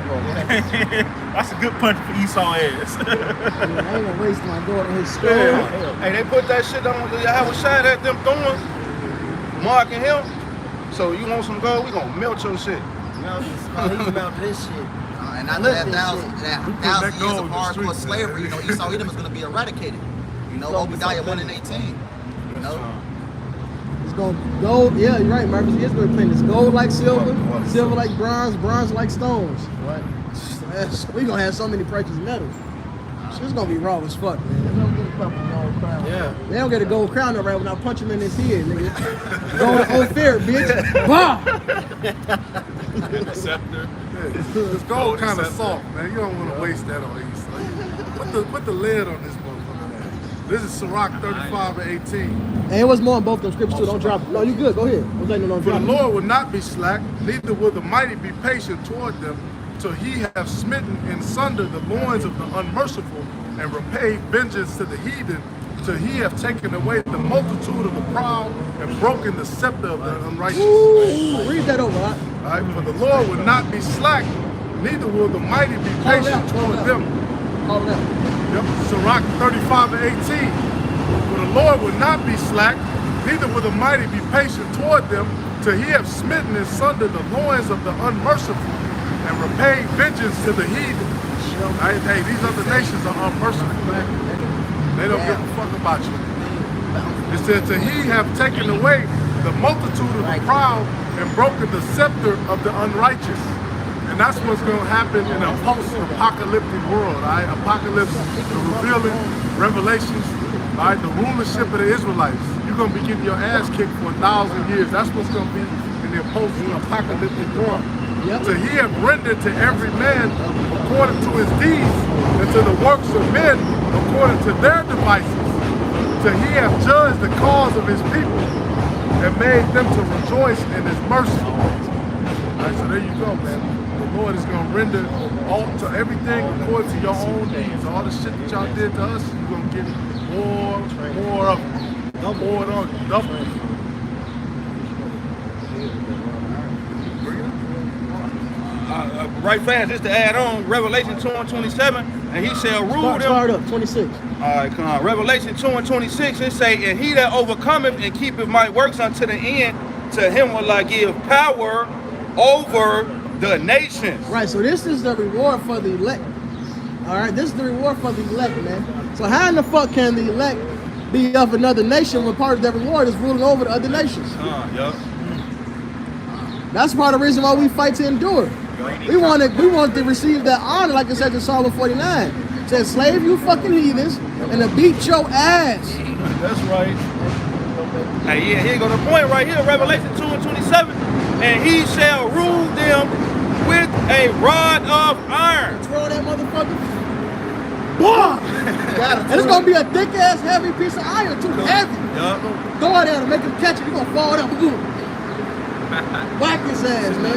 That's a good punch for Esau ass. I ain't gonna waste my gold in his skull. Hey, they put that shit on the Yahweh Shai at them throwing, marking him. So you want some gold? We gonna melt your shit. He melted this shit. And after that thousand years of hardcore slavery, Esau Edom is going to be eradicated. Obadiah 1 and 18. It's gonna gold. Yeah, you're right, Marcus. It's gonna be playing this gold like silver, silver like bronze, bronze like stones. What? We gonna have so many precious metals. It's gonna be raw as fuck, man. Yeah. They don't get a gold crown though, right? When I punch him in his head, nigga. Gold Ophir, bitch. Bah! Scepter. This gold kind of soft, man. You don't want to waste that on Esau. Put the lid on this motherfucker. This is Sirach 35 and 18. And it was more in both those scriptures too. Don't drop it. No, you good. Go ahead. Don't For the drop it. Lord will not be slack, neither will the mighty be patient toward them, till he have smitten in sunder the loins of the unmerciful, and repaid vengeance to the heathen, till he have taken away the multitude of the proud, and broken the scepter of the unrighteous. Ooh, read that over. All right, for the Lord will not be slack, neither will the mighty be patient toward them. Hold it up. Yep, Sirach 35 and 18. For the Lord will not be slack, neither will the mighty be patient toward them, till he have smitten in sunder the loins of the unmerciful, and repaid vengeance to the heathen. Right? Hey, these other nations are unmerciful, man. They don't give a fuck about you. It says, till he have taken away the multitude of the proud, and broken the scepter of the unrighteous. And that's what's going to happen in a post-apocalyptic world, all right? Apocalypse, the revealing, revelations, all right? The rulership of the Israelites. You're going to be getting your ass kicked for 1,000 years. That's what's going to be in the post-apocalyptic world. Yep. So he hath rendered to every man according to his deeds, and to the works of men according to their devices. So he hath judged the cause of his people, and made them to rejoice in his mercy. All right, so there you go, man. The Lord is going to render all to everything according to your own deeds. All the shit that y'all did to us, you're going to get more of it. More on you. Double. Right fast, just to add on, Revelation 2 and 27, and he shall rule them. Start up, 26. All right, come on. Revelation 2 and 26, it say, and he that overcometh and keepeth my works unto the end, to him will I give power over the nations. Right, so this is the reward for the elect. All right, this is the reward for the elect, man. So how in the fuck can the elect be of another nation when part of their reward is ruling over the other nations? Yup. That's part of the reason why we fight to endure. We want to receive that honor, like it says in Psalm 49. It says, slave you fucking heathens, and to beat your ass. That's right. Hey, yeah, here go the point right here, Revelation 2 and 27. And he shall rule them with a rod of iron. Throw that motherfucker. Boom! And it's gonna be a thick ass, heavy piece of iron too, heavy. Yup. Throw it at him, make him catch it. You're gonna fall down. Boom. Whack his ass, man.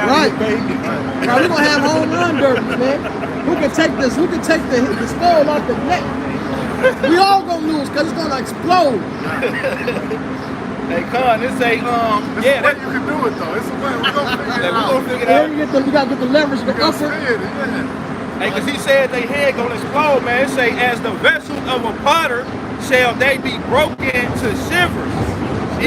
Right. Now we're gonna have home run derbies, man. Who can take this? Who can take the skull off the neck? We all gonna lose because it's gonna explode. Hey, Con, this say, yeah, that you can do it though. It's a way we're gonna figure it out. We're gonna figure it out. You gotta get the leverage, the upper. Hey, cause he said they head gonna explode, man. It say, as the vessel of a potter shall they be broken to shivers,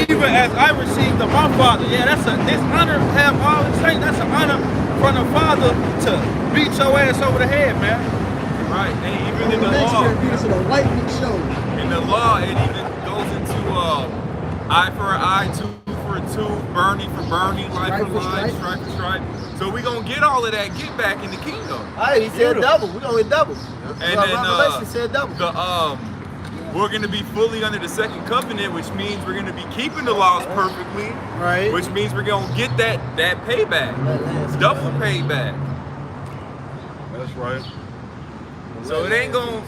even as I received of my father. Yeah, that's this honor have all it say. That's an honor from the father to beat your ass over the head, man. Right, and even in the law, In the law, it even goes into eye for an eye, tooth for a tooth, burning for burning, life for life, stripe for stripe. So we gonna get all of that get back in the kingdom. Alright, he said double. We're gonna get double. And then Revelation said double. We're gonna be fully under the second covenant, which means we're gonna be keeping the laws perfectly. Right. Which means we're gonna get that payback. Double payback. That's right. So it ain't gonna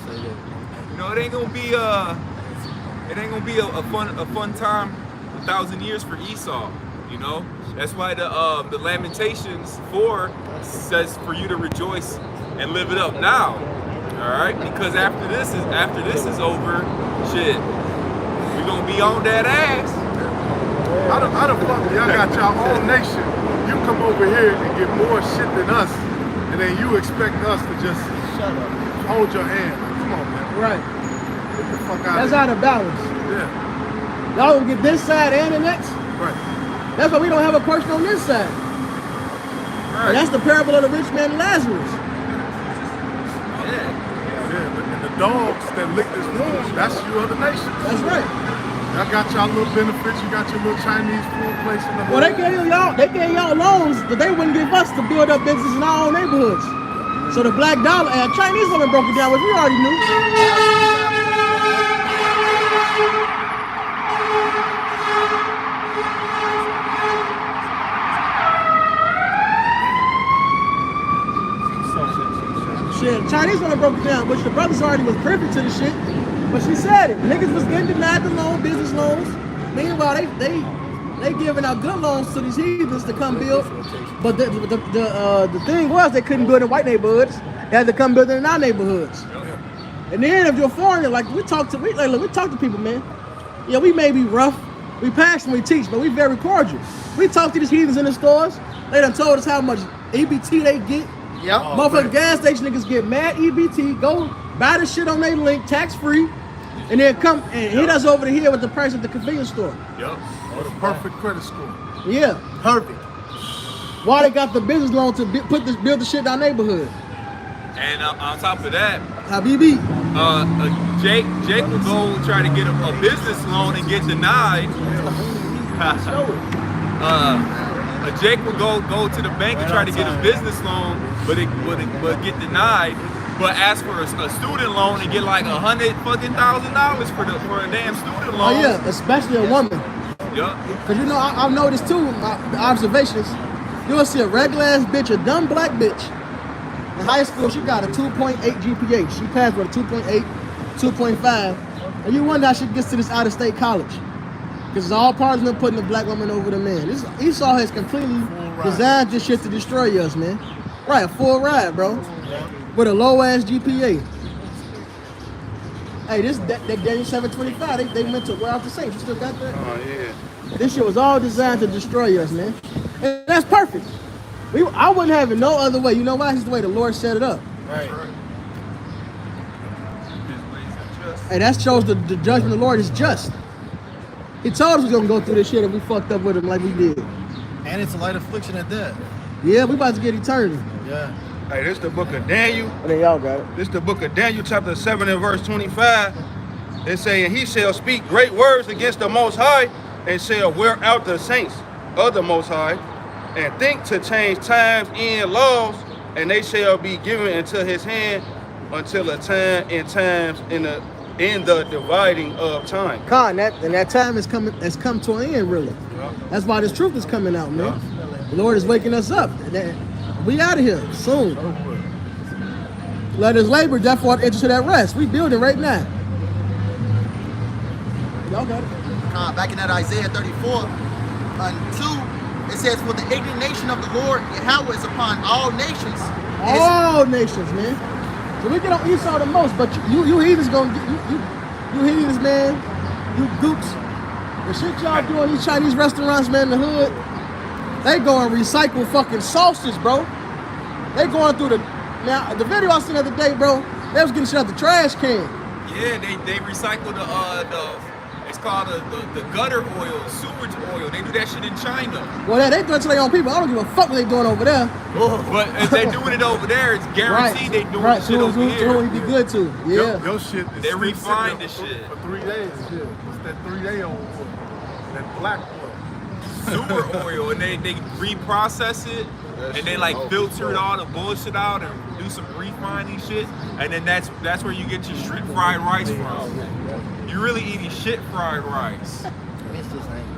be a fun time 1,000 years for Esau, you know. That's why the Lamentations 4 says for you to rejoice and live it up now. All right, because after this is over, shit, we gonna be on that ass. How the fuck y'all got y'all own nation? You come over here and get more shit than us, and then you expect us to just shut up, hold your hand. Like, come on, man. Right. Get the fuck out. That's out of balance. Yeah. Y'all gonna get this side and the next. Right. That's why we don't have a person on this side. Right. And that's the parable of the rich man and Lazarus. And the dogs that lick this wound, that's you other nations. That's right. Y'all got y'all little benefits. You got your little Chinese food place in the Well, they gave y'all loans that they wouldn't give us to build up business in our own neighborhoods. So the black dollar, Chinese women broke it down, which we already knew. Shit, Chinese women broke it down, but which the brothers already was privy to the shit. But she said it. Niggas was getting denied the loan, business loans. Meanwhile, they giving out good loans to these heathens to come build. But the thing was they couldn't build in white neighborhoods. They had to come build in our neighborhoods. And then if you're a foreigner, like we talk to people, man. Yeah, we may be rough, we passionately teach, but we very cordial. We talk to these heathens in the stores. They done told us how much EBT they get. Yep. Motherfucking gas station niggas get mad EBT, go buy the shit on their link, tax free, and then come and hit us over the head with the price at the convenience store. Yep. Or the perfect credit score. Yeah, Perfect. why they got the business loan to build the shit in our neighborhood? And on top of that, Habibi. Jake will go try to get a business loan and get denied. Jake will go to the bank and try to get a business loan, but get denied. But ask for a student loan and get like $100,000 for a damn student loan. Oh yeah, especially a woman. Yeah. Cause you know I've noticed too, the observations. You'll see a regular ass bitch, a dumb black bitch. In high school, she got a 2.8 GPA. She passed with a 2.8, 2.5. And you wonder how she gets to this out-of-state college. Because it's all part of them putting the black woman over the man. Esau has completely designed this shit to destroy us, man. Right, a full ride, bro. With a low-ass GPA. Hey, that Daniel 725, they meant to wear out the Saints. You still got that? Oh, yeah. This shit was all designed to destroy us, man. And that's perfect. I wouldn't have it no other way. You know why? It's the way the Lord set it up. Right. And that shows the judgment of the Lord is just. He told us we was gonna go through this shit and we fucked up with him like we did. And it's a light affliction at that. Yeah, we about to get eternity. Yeah. Hey, this the book of Daniel. I think y'all got it. This the book of Daniel, chapter 7 and verse 25. It's saying, he shall speak great words against the Most High and shall wear out the saints of the Most High and think to change times and laws, and they shall be given into his hand until a time and times in the dividing of time. That time has come to an end, really. That's why this truth is coming out, man. The Lord is waking us up. We out of here soon. Let us labor, therefore enter to that rest. We building right now. Y'all got it. Back in that Isaiah 34 and 2, it says, for the indignation of the Lord Yahweh is upon all nations. All nations, man. So we get on Esau the most, but you heathens gonna get you heathens, man. You gooks. The shit y'all do in these Chinese restaurants, man, in the hood, they go and recycle fucking sauces, bro. They going through the video I seen the other day, bro. They was getting shit out the trash can. Yeah, they recycle it's called the gutter oil, sewage oil. They do that shit in China. Well, they do it to their own people. I don't give a fuck what they doing over there. But if they doing it over there, it's guaranteed they doing the shit over here. Who he be good to? Yeah. Your shit is They refine the shit. For 3 days, yeah. It's that 3-day old oil. That black oil. Sewer oil, and they reprocess it, and they like filter all the bullshit out and do some refining shit, and then that's where you get your shrimp fried rice from. You're really eating shit fried rice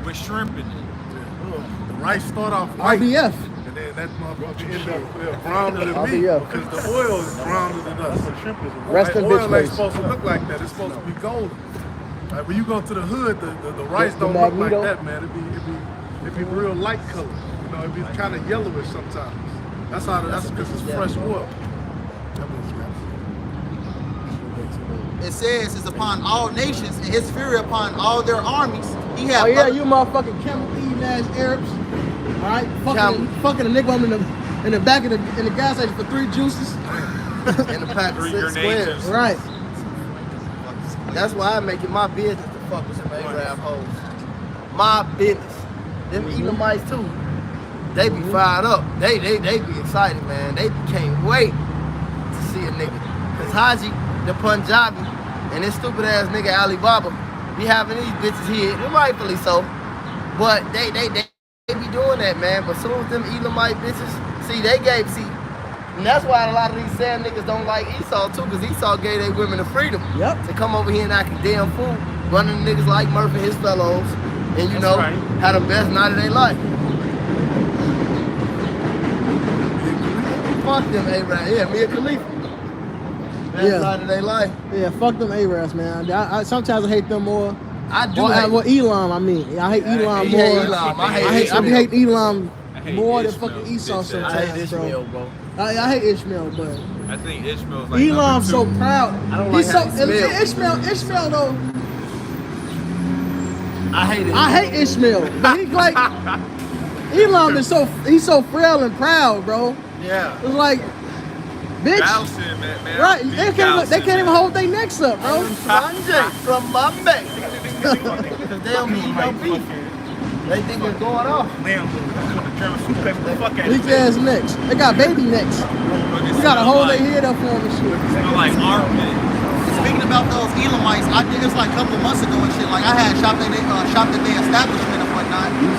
with shrimp in it. The rice start off white. RBF. And then that motherfucker end up browner than me because the oil is browner than us. Rest in oil bitch ain't face. supposed to look like that. It's supposed to be golden. Like when you go to the hood, the rice The don't look like Magneto. that, man. It be real light color. You know, it be kind of yellowish sometimes. That's because it's fresh oil. It says it's upon all nations and his fury upon all their armies. He have Oh yeah, you motherfucking camel eating ass Arabs. All right, fucking a nigga woman in the back of the gas station for 3 juices. And a pack of 6 grenade squares. juice. Right. That's why I make it my business to fuck with some Arab hoes. My business. Them Elamites too. They be fired up. They be excited, man. They can't wait to see a nigga. Cause Haji, the Punjabi, and this stupid ass nigga Alibaba be having these bitches here, and rightfully so. But they be doing that, man. But soon as them Elamite bitches, and that's why a lot of these sad niggas don't like Esau too, because Esau gave their women the freedom to come over here and act a damn fool, running niggas like Murphy and his fellows, and you know, had the best night of their life. Fuck them Abraham, yeah, Mia Khalifa. Best line of their life. Yeah, fuck them Arabs, man. I sometimes I hate them more. I do Well, hate well, Elam, I mean. I hate Elam You more. hate Elam. I hate I hate Elam I hate more than Ishmael, fucking Esau bitch ass. sometimes, I hate Ishmael, bro. I hate Ishmael, but I think Ishmael's like Elam's so number 2. proud. I don't He's like so how he Ishmael though. I hate it. I hate Ishmael, but he's like Elam is he's so frail and proud, bro. Yeah. It's like, bitch, Galson, man. right? They can't even hold their necks up, bro. Sanjay from Bombay. Because they don't mean no beef. They think it's going off. Damn, the German soup paper, the fuck out Weak ass necks. They got baby necks. You gotta hold their head up for them and shit. Smell like armpit. Speaking about those Elamites, I think it's like a couple of months ago and shit. Like I had shopped at their establishment and whatnot. You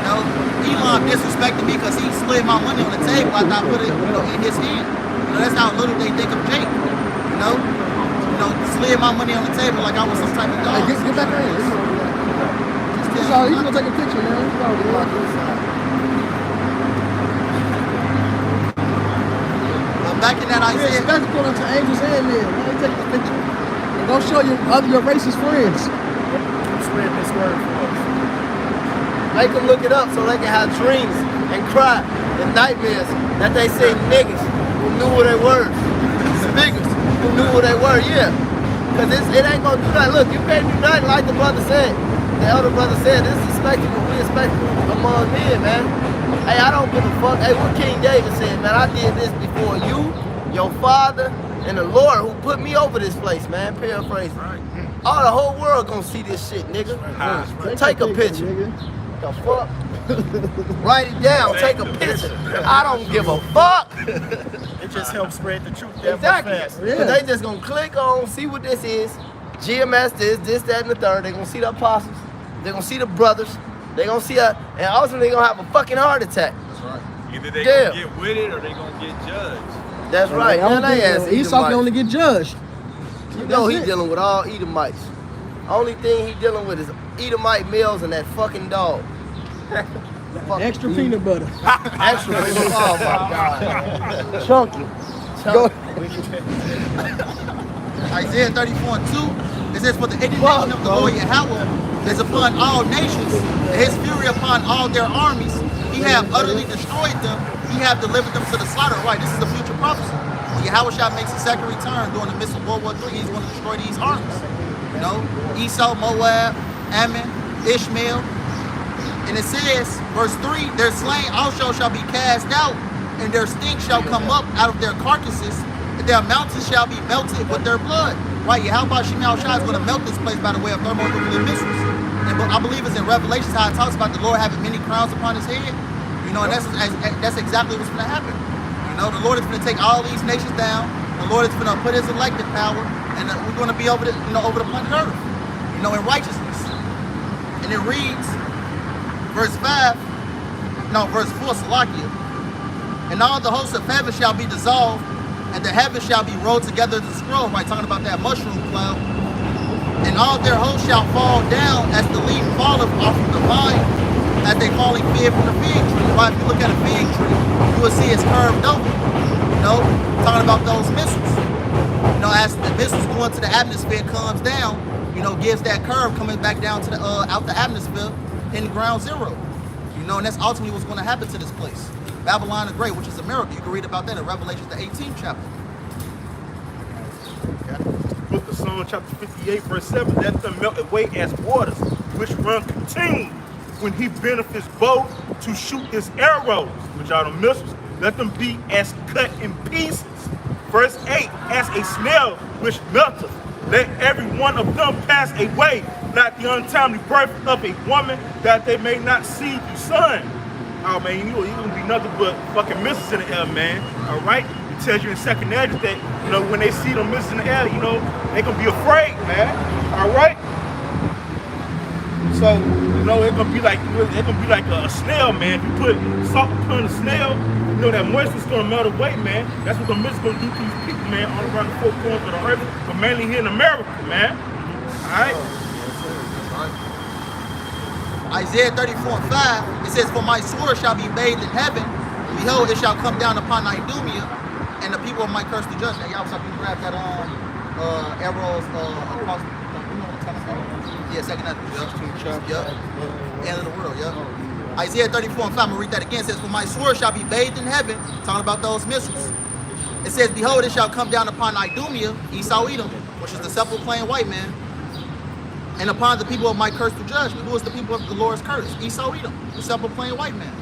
know, Elam disrespected me because he slid my money on the table after I put it, in his hand. You know, that's how little they think of Jake. You know, slid my money on the table like I was some type of dog. Hey, get back in. He's gonna take a picture, man. Back in that Isaiah. That's pulling to angels and men. Why you take the picture? And go show your racist friends. Spread this word for us. Make them look it up so they can have dreams and cry and nightmares that they say niggas who knew what they were. Niggas who knew what they were, yeah. Because it ain't gonna do that. Look, you can't do nothing like the brother said. The elder brother said, this is expected what we expect among men, man. Hey, I don't give a fuck. Hey, what King David said, man, I did this before you, your father, and the Lord who put me over this place, man. Paraphrase. Right. All the whole world gonna see this shit, nigga. Take a picture. The fuck? Write it down. Take a picture. I don't give a fuck. It just helps spread the truth. Exactly. Fast. Yeah. They just gonna click on, see what this is. GMS this, that, and the third. They're gonna see the apostles. They're gonna see the brothers. They're gonna see and ultimately they're gonna have a fucking heart attack. That's right. Either they gonna get with it or they gonna get judged. That's right. Man, Esau can only get judged. You know he's dealing with all Edomites. Only thing he's dealing with is Edomite males and that fucking dog. Extra peanut butter. Extra peanut butter. Oh my God. Chunky. Isaiah 34:2, it says, for the indignation of the Lord Yahweh is upon all nations, and his fury upon all their armies. He have utterly destroyed them. He have delivered them to the slaughter. Right, this is a future prophecy. When Yahweh shall make his second return during the midst of World War III, he's going to destroy these armies. You know, Esau, Moab, Ammon, Ishmael. And it says, verse 3, their slain also shall be cast out, and their stink shall come up out of their carcasses, and their mountains shall be melted with their blood. Right, how about Shemal Shai is going to melt this place by the way of thermonuclear missiles. And I believe it's in Revelations how it talks about the Lord having many crowns upon his head. You know, and that's exactly what's going to happen. You know, the Lord is going to take all these nations down. The Lord is going to put his elected power, and we're going to be over the planet Earth, you know, in righteousness. And it reads, verse 4, Salakia. And all the hosts of heaven shall be dissolved, and the heavens shall be rolled together as a scroll, right? Talking about that mushroom cloud. And all their hosts shall fall down as the leaf falleth off of the vine, as they falling fig from the fig tree. Right? If you look at a fig tree, you will see it's curved over. You know, talking about those missiles. You know, as the missiles going to the atmosphere comes down, you know, gives that curve coming back down to the out the atmosphere in ground zero. You know, and that's ultimately what's going to happen to this place. Babylon the Great, which is America. You can read about that in Revelation, the 18th chapter. Book of Psalm chapter 58, verse 7. Let them melt away as waters, which run continually. When he bendeth his bow to shoot his arrows, which are the missiles, let them be as cut in pieces. Verse 8, as a snail which melteth, let every one of them pass away, not the untimely birth of a woman, that they may not see the sun. Oh man, you know, you're gonna be nothing but fucking missiles in the air, man. All right? It tells you in Second Ezra that, you know, when they see them missiles in the air, you know, they gonna be afraid, man. All right? So, you know, it's gonna be like a snail, man. If you put salt upon a snail, you know that moisture's gonna melt away, man. That's what the missiles gonna do to these people, man, all around the four corners of the earth, but mainly here in America, man. All right? Isaiah 34:5, it says, for my sword shall be bathed in heaven. Behold, it shall come down upon Idumea, and the people might curse the judgment. Y'all was up, you grab that arrows across. You know what I'm talking about? Yeah, second Ezra. Yep. End of the world. Yep. Isaiah 34 and 5. I'm gonna read that again. It says, "For my sword shall be bathed in heaven." Talking about those missiles. It says, "Behold, it shall come down upon Idumea, Esau, Edom, which is the simple, plain white man, and upon the people of my curse to judgment." Who is the people of the Lord's curse? Esau, Edom, the simple, plain white man.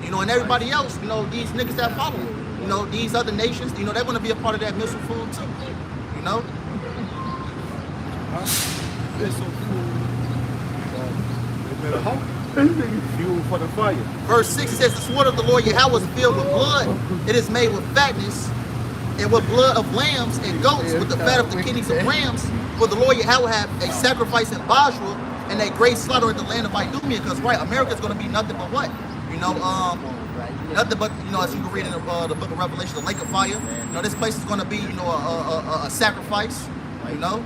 You know, and everybody else, you know, these niggas that follow him, you know, these other nations, you know, they're going to be a part of that missile food too. You know? Missile food. They better hope. Fuel for the fire. Verse 6 says, "The sword of the Lord Yahweh is filled with blood. It is made with fatness, and with blood of lambs and goats, with the fat of the kidneys of rams. For the Lord Yahweh have a sacrifice in Basra, and a great slaughter in the land of Idumea." Because, right, America's going to be nothing but what? You know, nothing but, you know, as you can read in the book of Revelation, the lake of fire. You know, this place is going to be, you know, a sacrifice, you know.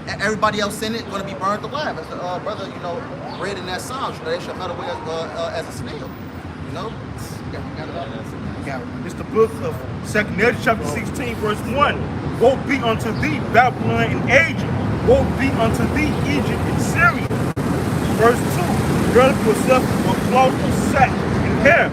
And everybody else in it going to be burned alive. As the brother, you know, read in that Psalms, you know, they shall melt away as a snail, you know. It's the book of 2 Ezra chapter 16 verse 1. "Woe be unto thee, Babylon and Egypt. Woe be unto thee, Egypt and Syria." Verse 2. "Gird yourself with cloth of sack and hair.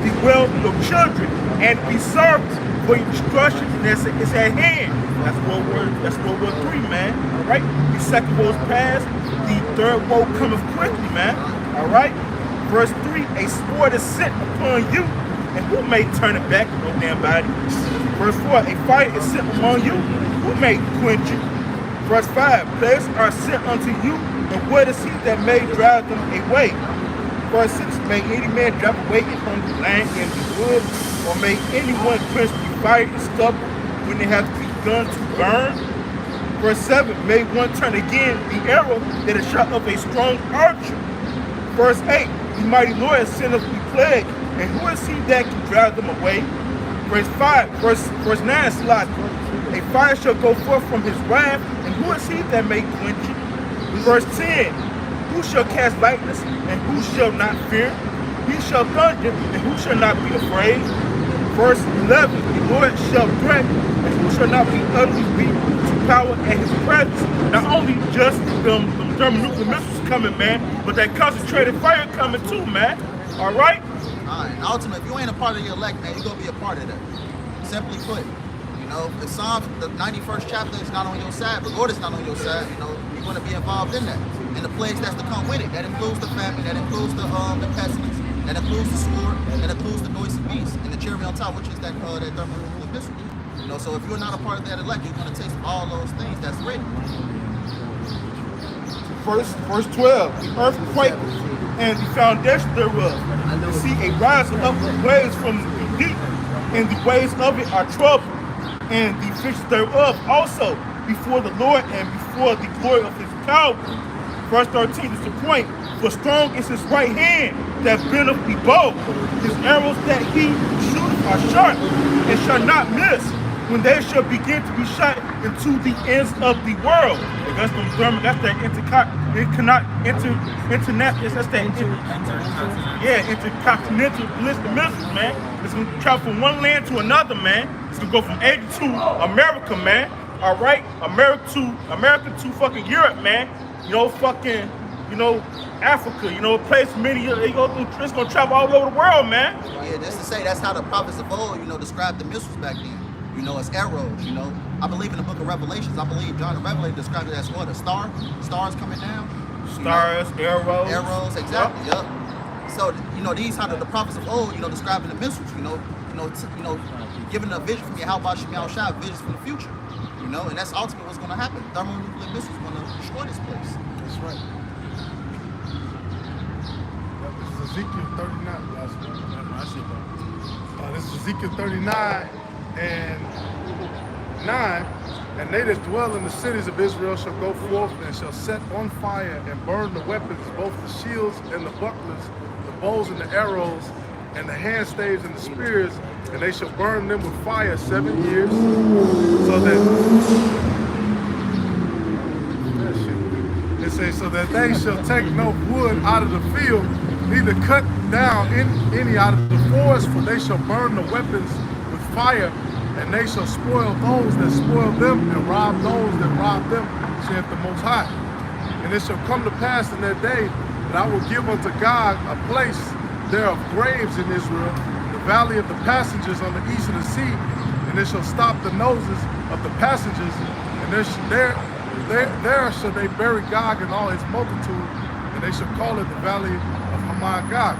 Bewail your children and be servants, for your destruction is at hand." That's World War 3, man. Alright? The second woe is past. The third woe cometh quickly, man. Alright? Verse 3. "A sword is sent upon you, and who may turn it back? No damn body." Verse 4. "A fire is sent among you, who may quench it?" Verse 5. "Plagues are sent unto you, and what is he that may drive them away?" Verse 6. "May any man drive away in hungry land and be good, or may anyone quench the fire and stubble when they have begun to burn?" Verse 7. "May one turn again the arrow that is shot of a strong archer." Verse 8. "The mighty Lord sendeth the plague, and who is he that can drive them away?" Verse 5, verse 9, slide. "A fire shall go forth from his wrath, and who is he that may quench it?" Verse 10, "Who shall cast lightness, and who shall not fear? He shall thunder, and who shall not be afraid?" Verse 11, "The Lord shall threaten, and who shall not be utterly beaten to power at his presence." Not only just them thermonuclear missiles coming, man, but that concentrated fire coming too, man. All right? Alright, ultimately, if you ain't a part of the elect, man, you're going to be a part of that. Simply put, you know, the Psalms, the 91st chapter is not on your side, the Lord is not on your side, you know, you're going to be involved in that. And the plagues that's to come with it, that includes the famine, that includes the pestilence, that includes the sword, that includes the noisy beast, and the cherry on top, which is that thermonuclear missile. You know, so if you're not a part of that elect, you're going to taste all those things that's written. Verse 12, "The earth quaketh, and the foundation thereof. You see a rising up of waves from the deep, and the waves of it are troubled, and the fish thereof also before the Lord and before the glory of his power." Verse 13 is the point. "For strong is his right hand that bendeth the bow. His arrows that he shooteth are sharp, and shall not miss, when they shall begin to be shot into the ends of the world." And that's that intercontinental ballistic missiles, man. It's gonna travel from one land to another, man. It's gonna go from Asia to America, man. All right, America to fucking Europe, man. You know, fucking, you know, Africa. You know, a place many. It's gonna travel all over the world, man. Yeah, just to say, that's how the prophets of old, you know, described the missiles back then. You know, as arrows, you know. I believe in the book of Revelations, I believe John the Revelator described it as what? A star? Stars coming down? Stars, you know? Arrows. Arrows, exactly, yep. So, you know, these how the prophets of old, you know, describing the missiles, you know, giving a vision from Yahweh Shemiah Shai, visions for the future. You know, and that's ultimately what's going to happen. Thermonuclear missiles are going to destroy this place. That's right. This is Ezekiel 39. This is Ezekiel 39 and 9. "And they that dwell in the cities of Israel shall go forth and shall set on fire and burn the weapons, both the shields and the bucklers, the bows and the arrows, and the hand staves and the spears, and they shall burn them with fire 7 years, so that it says, so that they shall take no wood out of the field, neither cut down any out of the forest, for they shall burn the weapons with fire, and they shall spoil those that spoil them, and rob those that rob them, saith the Most High. And it shall come to pass in that day that I will give unto God a place there of graves in Israel, the valley of the passengers on the east of the sea, and it shall stop the noses of the passengers, and there shall they bury Gog and all his multitude, and they shall call it the valley of Hamon Gog.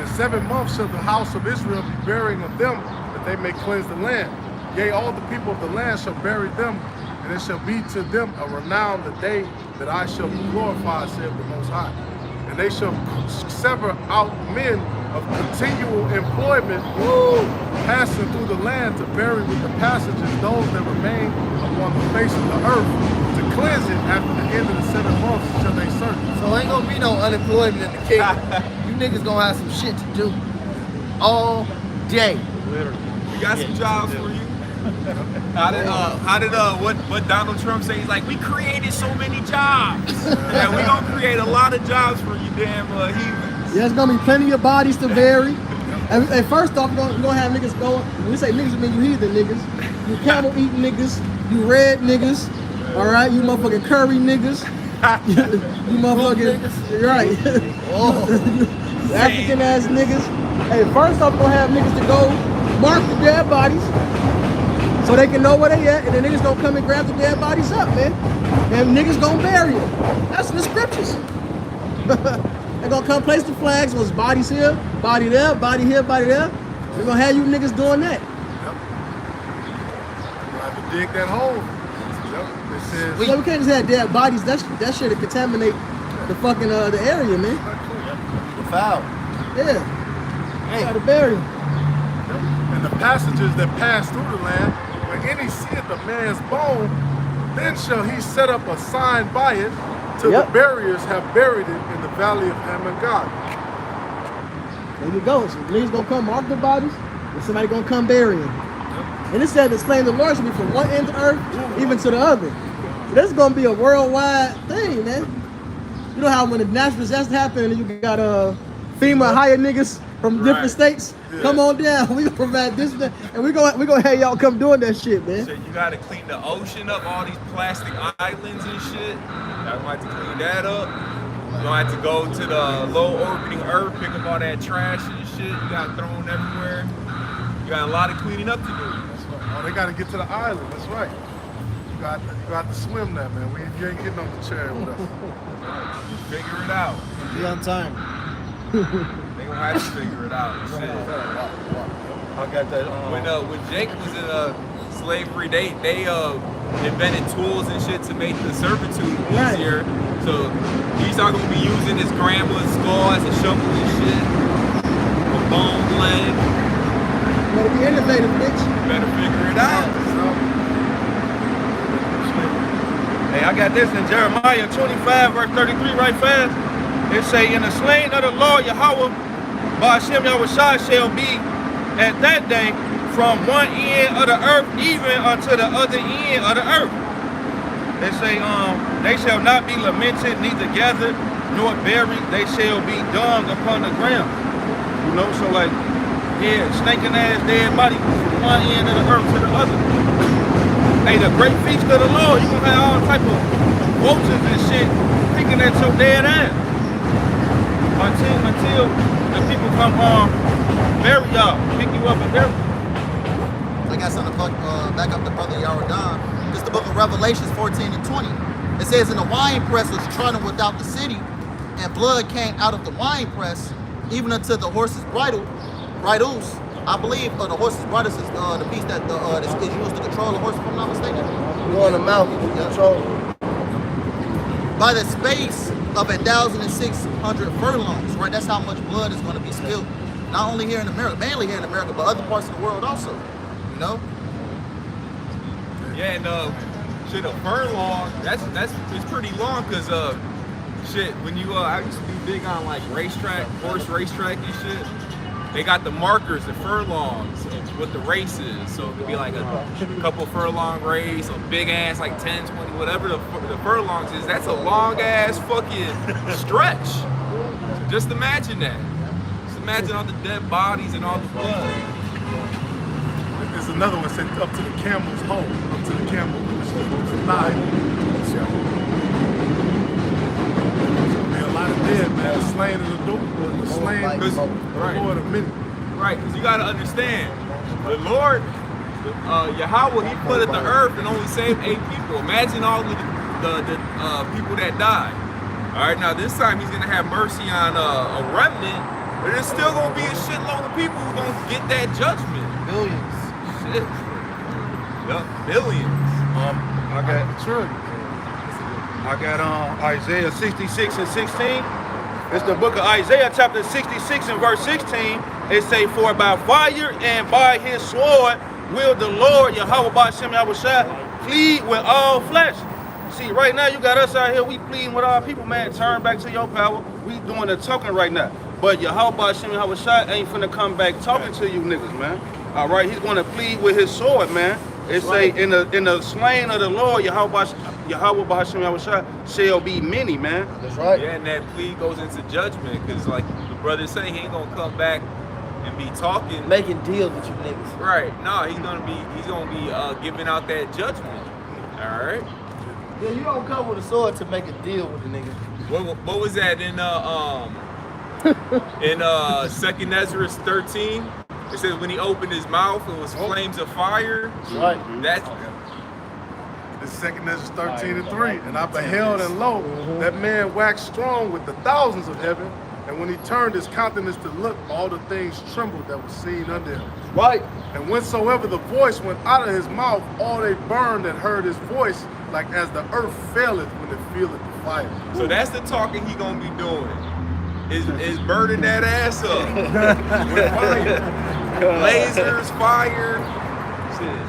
In 7 months shall the house of Israel be burying of them, that they may cleanse the land. Yea, all the people of the land shall bury them, and it shall be to them a renown the day that I shall be glorified, saith the Most High. And they shall sever out men of continual employment, passing through the land to bury with the passengers those that remain upon the face of the earth, to cleanse it after the end of the 7 months shall they search. So ain't gonna be no unemployment in the kingdom. You niggas gonna have some shit to do all day. We got some jobs for you. What Donald Trump say? He's like, we created so many jobs. And we gonna create a lot of jobs for you damn heathens. Yeah, there's gonna be plenty of bodies to bury. And first off, we're gonna have niggas going. When we say niggas, we mean you heathen niggas. You camel eating niggas. You red niggas. All right, you motherfucking curry niggas. You motherfucking right. African ass niggas. Hey, first off, we're gonna have niggas to go mark the dead bodies, so they can know where they at, and the niggas gonna come and grab the dead bodies up, man. And niggas gonna bury them. That's in the scriptures. They gonna come place the flags, was bodies here, body there, body here, body there. They're gonna have you niggas doing that. Yep. We'll have to dig that hole. Yep. It says, So we can't just have dead bodies. That shit to contaminate the fucking the area, man. The foul. Yeah. Hey. Gotta bury them. and the passengers that pass through the land, when any seeth a man's bone, then shall he set up a sign by it, till the buriers have buried it in the valley of Hamon Gog. There you go. So niggas gonna come mark the bodies, and somebody gonna come bury them. And it said the slain of the Lord should be from one end of the earth even to the other. So this is gonna be a worldwide thing, man. You know how when a natural disaster happens, you got FEMA hire niggas from different states. Yeah. Come on down. We gonna provide this, and we gonna have y'all come doing that shit, man. So you gotta clean the ocean up, all these plastic islands and shit. Y'all gonna have to clean that up. You gonna have to go to the low orbiting Earth, pick up all that trash and shit you got thrown everywhere. You got a lot of cleaning up to do. Oh, they gotta get to the island. That's right. You got to swim there, man. You ain't getting on the chair with us. Figure it out. Be on time. They gonna have to figure it out. Shit. I got that. When Jake was in slavery, they invented tools and shit to make the servitude easier. So he's not gonna be using his grandma's skull as a shovel and shit. A bone blade. Better be innovative, bitch. Better figure it out. Hey, I got this in Jeremiah 25, verse 33, right fast. It say, "In the slain of the Lord Yahweh, by Hashem Yahushua shall be at that day from one end of the earth even unto the other end of the earth." They say, they shall not be lamented, neither gathered nor buried. They shall be dung upon the ground. You know, so like, yeah, stinking ass dead body from one end of the earth to the other. Hey, the great feast of the Lord, you gonna have all type of vultures and shit picking at your dead ass. Until the people come bury y'all, pick you up and bury you. I got something to back up the brother Yaradan. It's the book of Revelations 14 and 20. It says, "And the wine press was trodden without the city, and blood came out of the wine press, even unto the horses' bridles." I believe the horses' bridles is the piece that is used to control the horse, if I'm not mistaken. You on the mountain, control. By the space of 1,600 furlongs, right? That's how much blood is going to be spilled. Not only here in America, mainly here in America, but other parts of the world also. You know? Yeah, and shit, a furlong, it's pretty long, cause shit, when you I used to be big on like horse racetrack and shit. They got the markers, the furlongs with the races. So it could be like a couple furlong race, a big ass like 10, 20, whatever the furlongs is. That's a long ass fucking stretch. So just imagine that. Just imagine all the dead bodies and all the blood. There's another one said up to the camel's hole, up to the camel, which is the thigh. There are a lot of dead, man. The slain of the door, the slain of the Lord of many. Right, because you got to understand, the Lord, Yahweh, he put the earth and only saved 8 people. Imagine all the people that died. All right, now this time he's going to have mercy on a remnant, but there's still going to be a shitload of people who going to get that judgment. Billions. Shit. Yup, billions. I got Isaiah 66 and 16. It's the book of Isaiah, chapter 66 and verse 16. It say, for by fire and by his sword will the Lord, Yahweh B'Shem Yahushua, plead with all flesh. See, right now you got us out here, we pleading with our people, man. Turn back to your power. We doing the talking right now. But Yahweh B'Shem Yahushua ain't finna come back talking to you niggas, man. All right, he's gonna plead with his sword, man. It say in the slain of the Lord, Yahweh B'Shem Yahushua shall be many, man. That's right. Yeah, and that plea goes into judgment, because like the brother say, he ain't gonna come back and be talking, Making deals with you niggas. right? No, he's gonna be giving out that judgment. All right. Yeah, you don't come with a sword to make a deal with the nigga. What was that in 2nd Ezra 13? It says when he opened his mouth, it was flames of fire. Right. That's It's 2nd Ezra 13 and 3. And I beheld, and lo, that man waxed strong with the thousands of heaven. And when he turned his countenance to look, all the things trembled that was seen under him. Right. And whensoever the voice went out of his mouth, all they burned that heard his voice, like as the earth faileth when it feeleth the fire. so that's the talking he gonna be doing. Is burning that ass up with fire, lasers, fire, shit.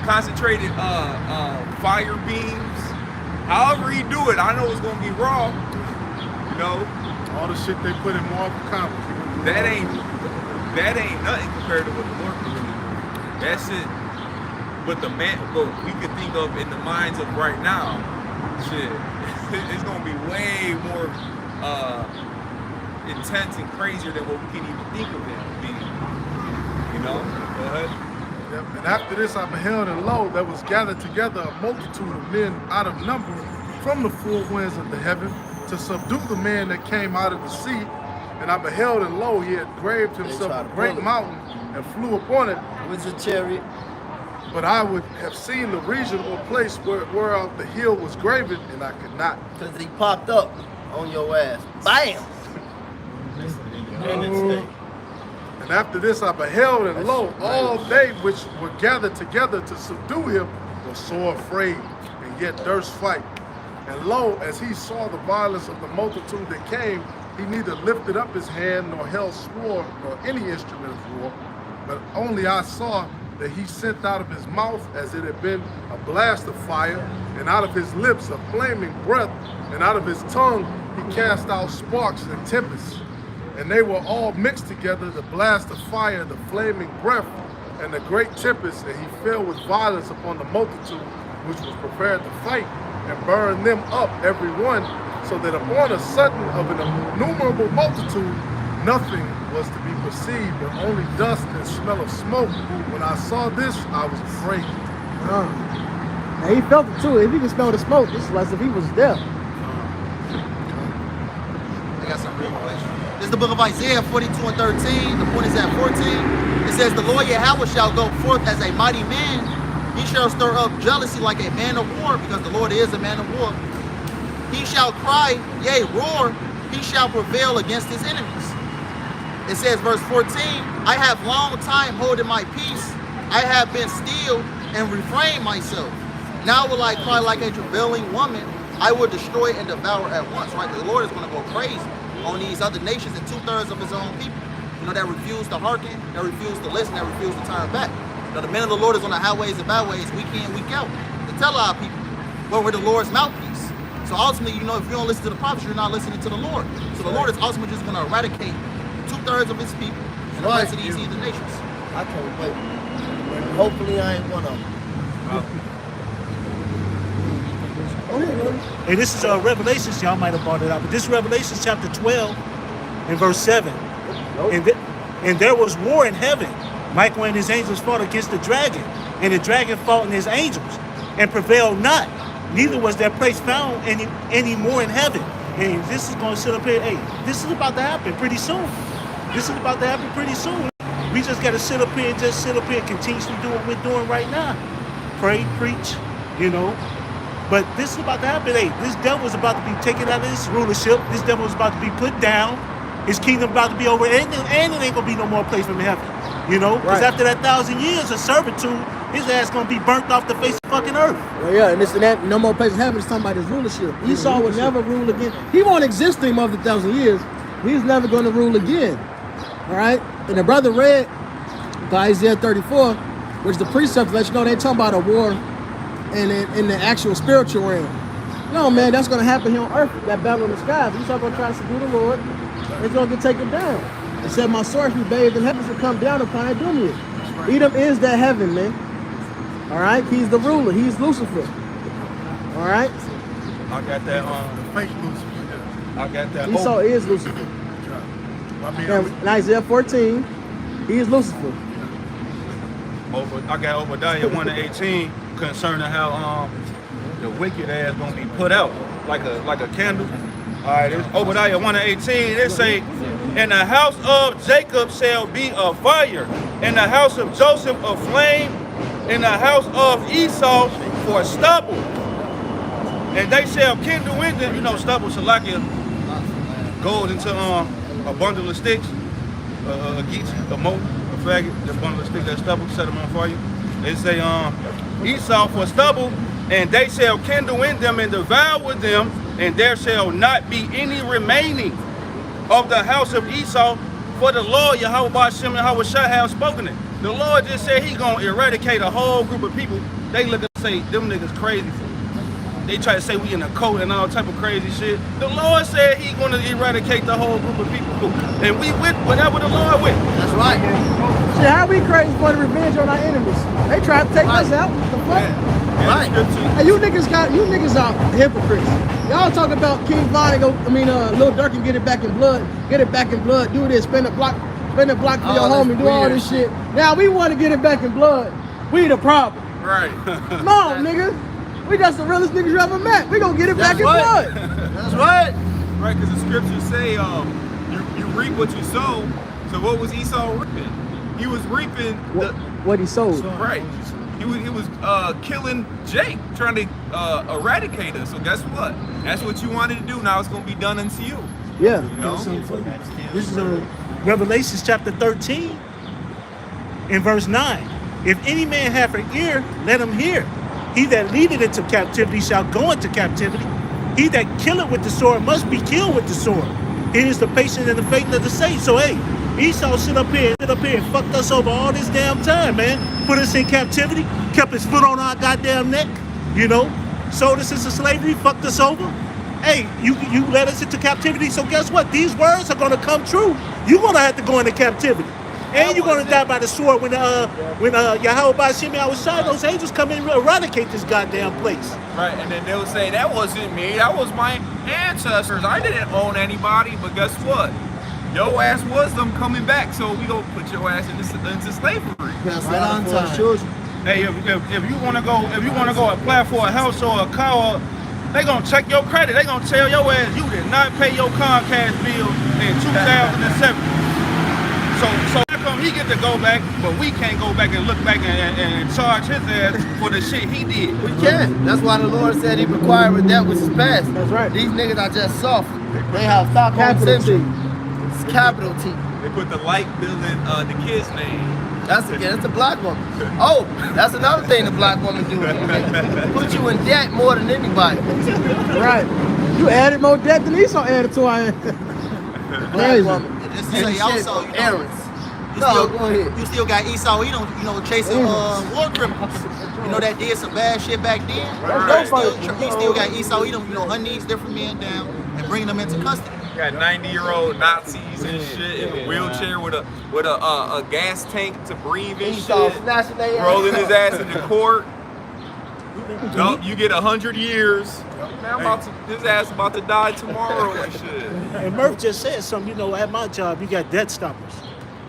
Concentrated fire beams. However he do it, I know it's gonna be raw. You know, All the shit they put in Marvel Comics. that ain't nothing compared to what the Lord can really do. That shit, what we could think of in the minds of right now, shit, it's gonna be way more intense and crazier than what we can even think of it being. You know? Go ahead. Yep. And after this I beheld, and lo, there was gathered together a multitude of men out of number from the four winds of the heaven to subdue the man that came out of the sea. And I beheld, and lo, he had graved himself a great mountain and flew upon it. With a chariot. But I would have seen the region or place whereof the hill was graven, and I could not. Because he popped up on your ass. Bam! And after this I beheld, and lo, all they which were gathered together to subdue him were sore afraid, and yet durst fight. And lo, as he saw the violence of the multitude that came, he neither lifted up his hand, nor held sword, nor any instrument of war, but only I saw that he sent out of his mouth as it had been a blast of fire, and out of his lips a flaming breath, and out of his tongue he cast out sparks and tempests. And they were all mixed together, the blast of fire, the flaming breath, and the great tempest, and he fell with violence upon the multitude which was prepared to fight, and burned them up every one, so that upon a sudden of an innumerable multitude, nothing was to be perceived, but only dust and smell of smoke. When I saw this, I was afraid. And he felt it too. If he can smell the smoke, it's as if he was there. I got some real questions. This is the book of Isaiah 42 and 13. The point is at 14. It says, the Lord Yahweh shall go forth as a mighty man. He shall stir up jealousy like a man of war, because the Lord is a man of war. He shall cry, yea, roar. He shall prevail against his enemies. It says, verse 14, I have long time holding my peace. I have been still and refrained myself. Now will I cry like a travailing woman. I will destroy and devour at once. Right? The Lord is going to go crazy on these other nations and 2/3 of his own people. You know, that refuse to hearken, that refuse to listen, that refuse to turn back. You know, the men of the Lord is on the highways and byways week in, week out to tell our people, but we're the Lord's mouthpiece. So ultimately, you know, if you don't listen to the prophets, you're not listening to the Lord. So the Lord is ultimately just going to eradicate 2/3 of his people and the rest of these heathen nations. I can't wait. Hopefully I ain't one of them. Hey, this is Revelations, y'all might have brought it out, but this is Revelation chapter 12 and verse 7. And there was war in heaven. Michael and his angels fought against the dragon, and the dragon fought and his angels, and prevailed not. Neither was their place found any more in heaven. And this is going to sit up here. Hey, this is about to happen pretty soon. This is about to happen pretty soon. We just got to sit up here and continuously do what we're doing right now. Pray, preach, you know. But this is about to happen. Hey, this devil is about to be taken out of his rulership. This devil is about to be put down. His kingdom about to be over, and it ain't going to be no more place from heaven. You know, because after that 1,000 years of servitude, his ass going to be burnt off the face of fucking earth. Well, yeah, and that no more place in heaven is talking about his rulership. Esau would never rule again. He won't exist anymore after 1,000 years. He's never going to rule again. All right? And the brother read by Isaiah 34, which the precept lets you know they talking about a war in the actual spiritual realm. No, man, that's going to happen here on earth, that battle in the skies. Esau going to try to subdue the Lord. It's going to get taken down. It said, my source be bathed in heavens will come down upon Edomia. Edom is that heaven, man. All right? He's the ruler. He's Lucifer. All right? I got that Fake Lucifer. I got that. Esau is Lucifer. And in Isaiah 14, he is Lucifer. I got Obadiah 1:18 concerning how the wicked ass gonna be put out like a candle. All right, it's Obadiah 1:18. It say, "And the house of Jacob shall be a fire, and the house of Joseph a flame, and the house of Esau for stubble. And they shall kindle in them." You know, stubble, Salakia, goes into a bundle of sticks, a geech, a moat, a faggot, the bundle of sticks, that stubble, set them on fire. They say, Esau for stubble, and they shall kindle in them and devour them, and there shall not be any remaining of the house of Esau, for the Lord Yahweh Ba'ashem Yahweh Shah have spoken it. The Lord just said he gonna eradicate a whole group of people. They look and say, them niggas crazy. They try to say we in a cult and all type of crazy shit. The Lord said he gonna eradicate the whole group of people. And we with whatever the Lord with. That's right. See, how we crazy for the revenge on our enemies? They tried to take us out. The fuck? Right. Hey, you niggas are hypocrites. Y'all talk about King Von and Lil Durk and get it back in blood, do this, spend a block for your homie, do all this shit. Now we want to get it back in blood. We the problem. Right. Come on, nigga. We just the realest niggas you ever met. We gonna get it back in blood. That's right. Right, because the scriptures say you reap what you sow. So what was Esau reaping? He was reaping what he sowed. Right. He was killing Jake, trying to eradicate us. So guess what? That's what you wanted to do. Now it's gonna be done unto you. Yeah. You know? This is Revelation chapter 13 in verse 9. If any man have an ear, let him hear. He that leadeth into captivity shall go into captivity. He that killeth with the sword must be killed with the sword. Here is the patience and the faith of the saints. So hey, Esau sit up here and fucked us over all this damn time, man. Put us in captivity, kept his foot on our goddamn neck, you know, sold us into slavery, fucked us over. Hey, you led us into captivity, so guess what? These words are gonna come true. You're gonna have to go into captivity. And you're gonna die by the sword when Yahweh Ba'ashem Yahweh Shai, those angels come in and eradicate this goddamn place. Right, and then they'll say, that wasn't me, that was my ancestors. I didn't own anybody, but guess what? Your ass was them coming back, so we gonna put your ass into slavery. Pass that on to our children. Hey, if you wanna go apply for a house or a car, they gonna check your credit. They gonna tell your ass you did not pay your Comcast bill in 2007. So how come he get to go back, but we can't go back and look back and charge his ass for the shit he did? We can't. That's why the Lord said he required with that which is past. That's right. These niggas are just soft. They have Stockholm Syndrome. It's capital T. They put the light bill in the kid's name. That's the black woman. Oh, that's another thing the black woman do. Put you in debt more than anybody. Right. You added more debt than Esau added to our Black woman. This is say also, you know, go ahead. You still got Esau, chasing war criminals. You know that did some bad shit back then. Right. He still got Esau, hunting these different men down and bringing them into custody. Got 90-year-old Nazis and shit in a wheelchair with a gas tank to breathe and Esau shit. snatching their ass. Rolling his ass into court. Nope, you get 100 years. Man, his ass about to die tomorrow and shit. And Murph just said something, at my job, you got debt stoppers.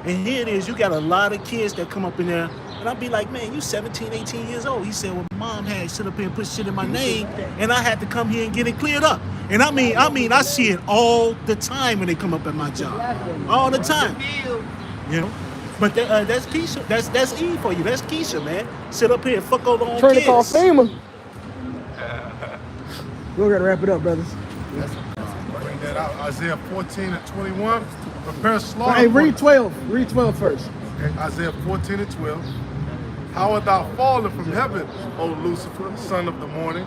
And here it is, you got a lot of kids that come up in there, and I'll be like, man, you 17, 18 years old. He said, well, mom had sit up here and put shit in my name, and I had to come here and get it cleared up. And I mean, I see it all the time when they come up at my job. All the time. You know? But that's Keisha. That's Eve for you. That's Keisha, man. Sit up here and fuck over on Trying kids. to call FEMA. We're gonna wrap it up, brothers. Bring that out. Isaiah 14 and 21. Prepare slaughter. Hey, read 12. Read 12 first. Okay, Isaiah 14 and 12. How art thou fallen from heaven, O Lucifer, son of the morning?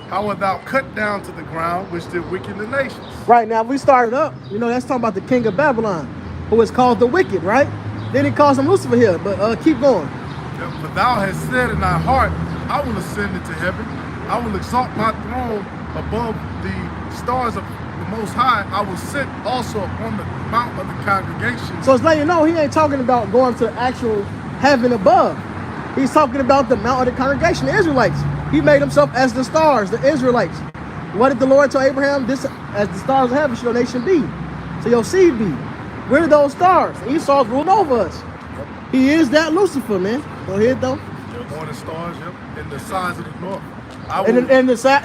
How art thou cut down to the ground, which did weaken the nations? Right, now, if we started up, you know, that's talking about the king of Babylon, who is called the wicked, right? Then he calls him Lucifer here, but keep going. Yeah, for thou hast said in thy heart, I will ascend into heaven. I will exalt my throne above the stars of the Most High. I will sit also upon the mount of the congregation. So it's letting you know he ain't talking about going to actual heaven above. He's talking about the mount of the congregation, the Israelites. He made himself as the stars, the Israelites. What did the Lord tell Abraham? This, as the stars of heaven shall your nation be. So your seed be. Where are those stars? Esau's ruling over us. He is that Lucifer, man. Go ahead, though. The morning stars, yep, in the sides of the north.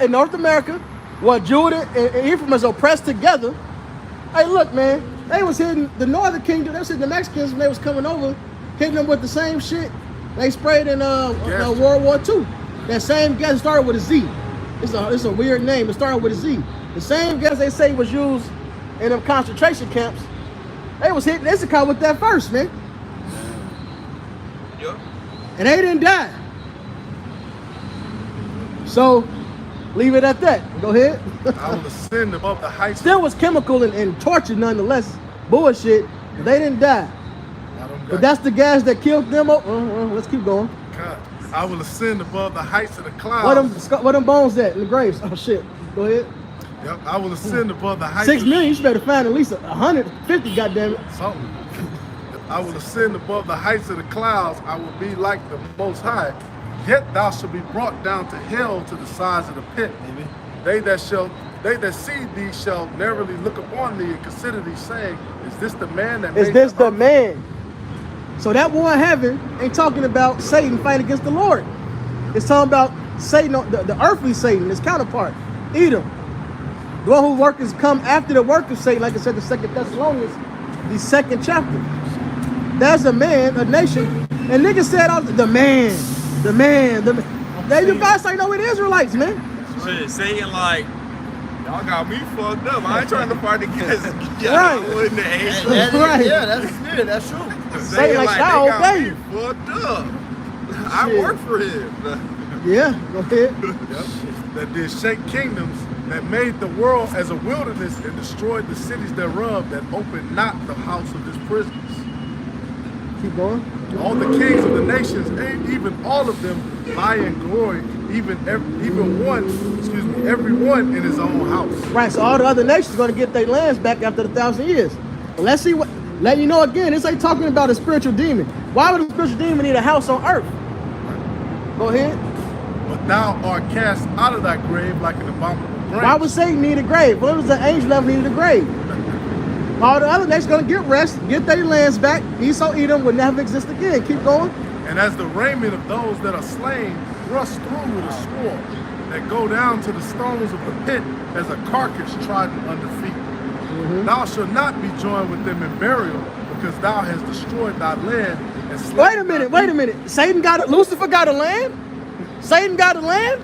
In North America, what Judah and Ephraim is oppressed together. Hey, look, man, they was hitting the northern kingdom. They was hitting the Mexicans when they was coming over, hitting them with the same shit they sprayed in World War II. That same gas started with a Z. It's a weird name. It started with a Z. The same gas they say was used in them concentration camps. They was hitting Issachar with that first, man. Yep. And they didn't die. So, leave it at that. Go ahead. I will ascend above the heights. Still was chemical and torture nonetheless. Bullshit. But they didn't die. But that's the gas that killed them. Let's keep going. God. I will ascend above the heights of the clouds. What them bones at in the graves? Oh shit. Go ahead. Yep. I will ascend above the heights. 6 million. You better find at least 150. Goddamn it. Something. I will ascend above the heights of the clouds. I will be like the Most High. Yet thou shalt be brought down to hell, to the sides of the pit. Amen. They that see thee shall narrowly look upon thee and consider thee, saying, is this the man that Is this the man? So that war in heaven ain't talking about Satan fighting against the Lord. It's talking about Satan, the earthly Satan, his counterpart, Edom. The one whose work has come after the work of Satan, like I said, the 2 Thessalonians, the 2nd chapter. That's a man, a nation. And niggas said, the man. They you guys say, no, it Israelites, man. Shit, saying like, y'all got me fucked up. I ain't trying to fight against Right. Right. Yeah, that's the spirit. That's true. Say like, they y'all got obey. me fucked up. I work for him. Yeah, go ahead. Yep. That did shake kingdoms, that made the world as a wilderness and destroyed the cities thereof, that opened not the house of his prisoners. Keep going. All the kings of the nations, and even all of them, lie in glory, every one in his own house. Right, so all the other nations are going to get their lands back after the 1,000 years. But let's see let you know again, this ain't talking about a spiritual demon. Why would a spiritual demon need a house on earth? Go ahead. But thou art cast out of thy grave like an abominable branch. Why would Satan need a grave? Well, it was the angel that needed a grave. All the other nations going to get rest, get their lands back. Esau, Edom would never exist again. Keep going. And as the raiment of those that are slain, thrust through with a sword, that go down to the stones of the pit as a carcass trodden under feet. Mm-hmm. Thou shalt not be joined with them in burial, because thou hast destroyed thy land and slain. Wait a minute. Lucifer got a land? Satan got a land?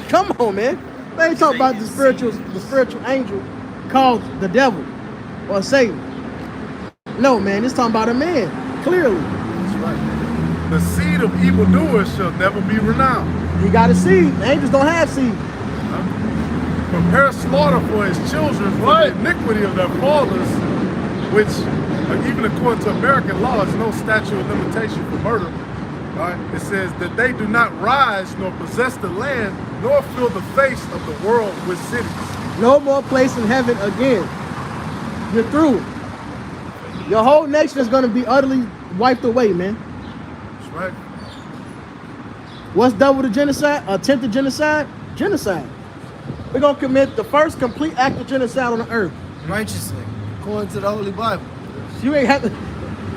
Come on, man. They ain't talking about the spiritual angel called the devil or Satan. No, man, it's talking about a man, clearly. That's right. The seed of evildoers shall never be renowned. You got a seed. The angels don't have seed. Prepare slaughter for his children for the iniquity of their fathers, which, even according to American law, is no statute of limitation for murder. Right? It says that they do not rise nor possess the land, nor fill the face of the world with cities. No more place in heaven again. You're through. Your whole nation is going to be utterly wiped away, man. That's right. What's double the genocide? Attempted genocide? Genocide. We're going to commit the first complete act of genocide on the earth. Righteously, according to the Holy Bible. You ain't have to,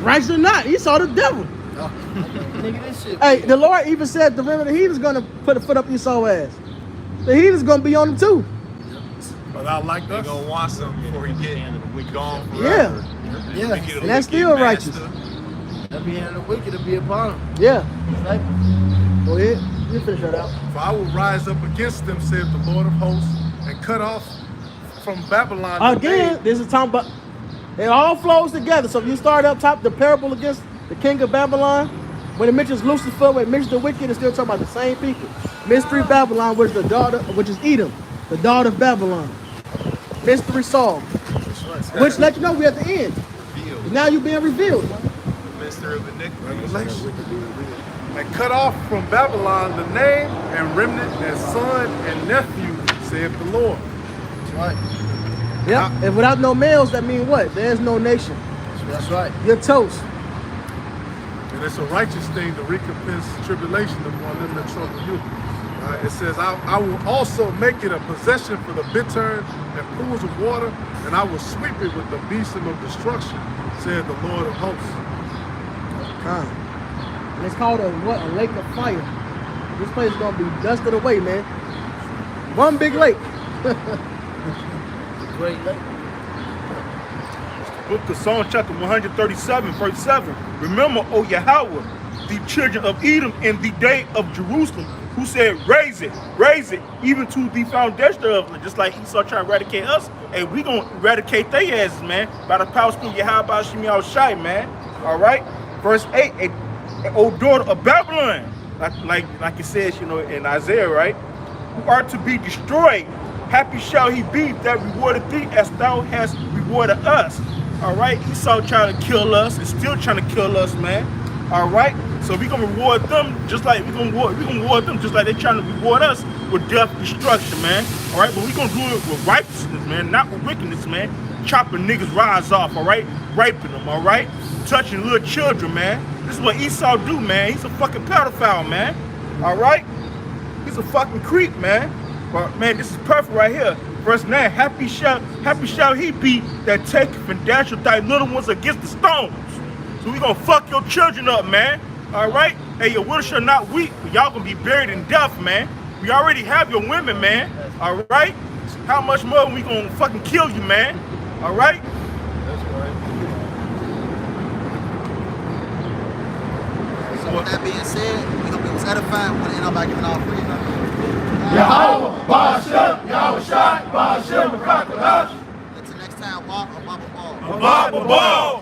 righteous or not, Esau the devil. Nigga, this shit. Hey, the Lord even said the remember the heathen's gonna put a foot up Esau's ass. The heathen's gonna be on him too. But I like They us. gonna want something before he get gone Yeah. forever. Yeah. And that's still righteous. Every hand of the wicked will be upon him. Yeah. Like, Go ahead. You finish that out. For I will rise up against them, saith the Lord of hosts, and cut off from Babylon. the Again, name. this is talking about, it all flows together. So if you start up top, the parable against the king of Babylon, when it mentions Lucifer, when it mentions the wicked, it's still talking about the same people. Mystery Babylon, which is the daughter, which is Edom, the daughter of Babylon. Mystery Saul, which let you know we at the end. revealed. Now you being revealed. Mystery of iniquity. Revelation. And cut off from Babylon the name and remnant and son and nephew, saith the Lord. that's right. Yep. And without no males, that means what? There's no nation. That's right. You're toast. And it's a righteous thing to recompense tribulation upon them that trouble you. It says, I will also make it a possession for the bittern and pools of water, and I will sweep it with the besom of destruction, said the Lord of hosts. And it's called a what? A lake of fire. This place is gonna be dusted away, man. One big lake. Great lake. Book of Psalm chapter 137, verse 7. Remember, O Yahweh, the children of Edom in the day of Jerusalem, who said, raise it, even to the foundation of it. Just like Esau trying to eradicate us, and we gonna eradicate their asses, man, by the power of spirit Yahweh Shemi Al-Shai, man. All right? Verse 8, O daughter of Babylon, like it says, you know, in Isaiah, right? Who are to be destroyed. Happy shall he be that rewarded thee as thou hast rewarded us. All right, Esau trying to kill us and still trying to kill us, man. All right, so we gonna reward them just like we gonna reward them just like they trying to reward us with death, destruction, man. All right, but we gonna do it with righteousness, man, not with wickedness, man. Chopping niggas' rise off, all right, raping them, all right, touching little children, man. This is what Esau do, man. He's a fucking pedophile, man. All right, he's a fucking creep, man. But man, this is perfect right here. Verse 9, happy shall he be that taketh and dasheth thy little ones against the stones. So we gonna fuck your children up, man. All right? Hey, your widow shall not weep, but y'all gonna be buried in death, man. We already have your women, man. All right? How much more we gonna fucking kill you, man? All right? That's right. So with that being said, we're gonna be satisfied when end up by giving all praise. Yahweh, Ba'ashem, Yahweh Shai, Ba'ashem, Ba'akadosh. Until next time, walk a ball. Ball.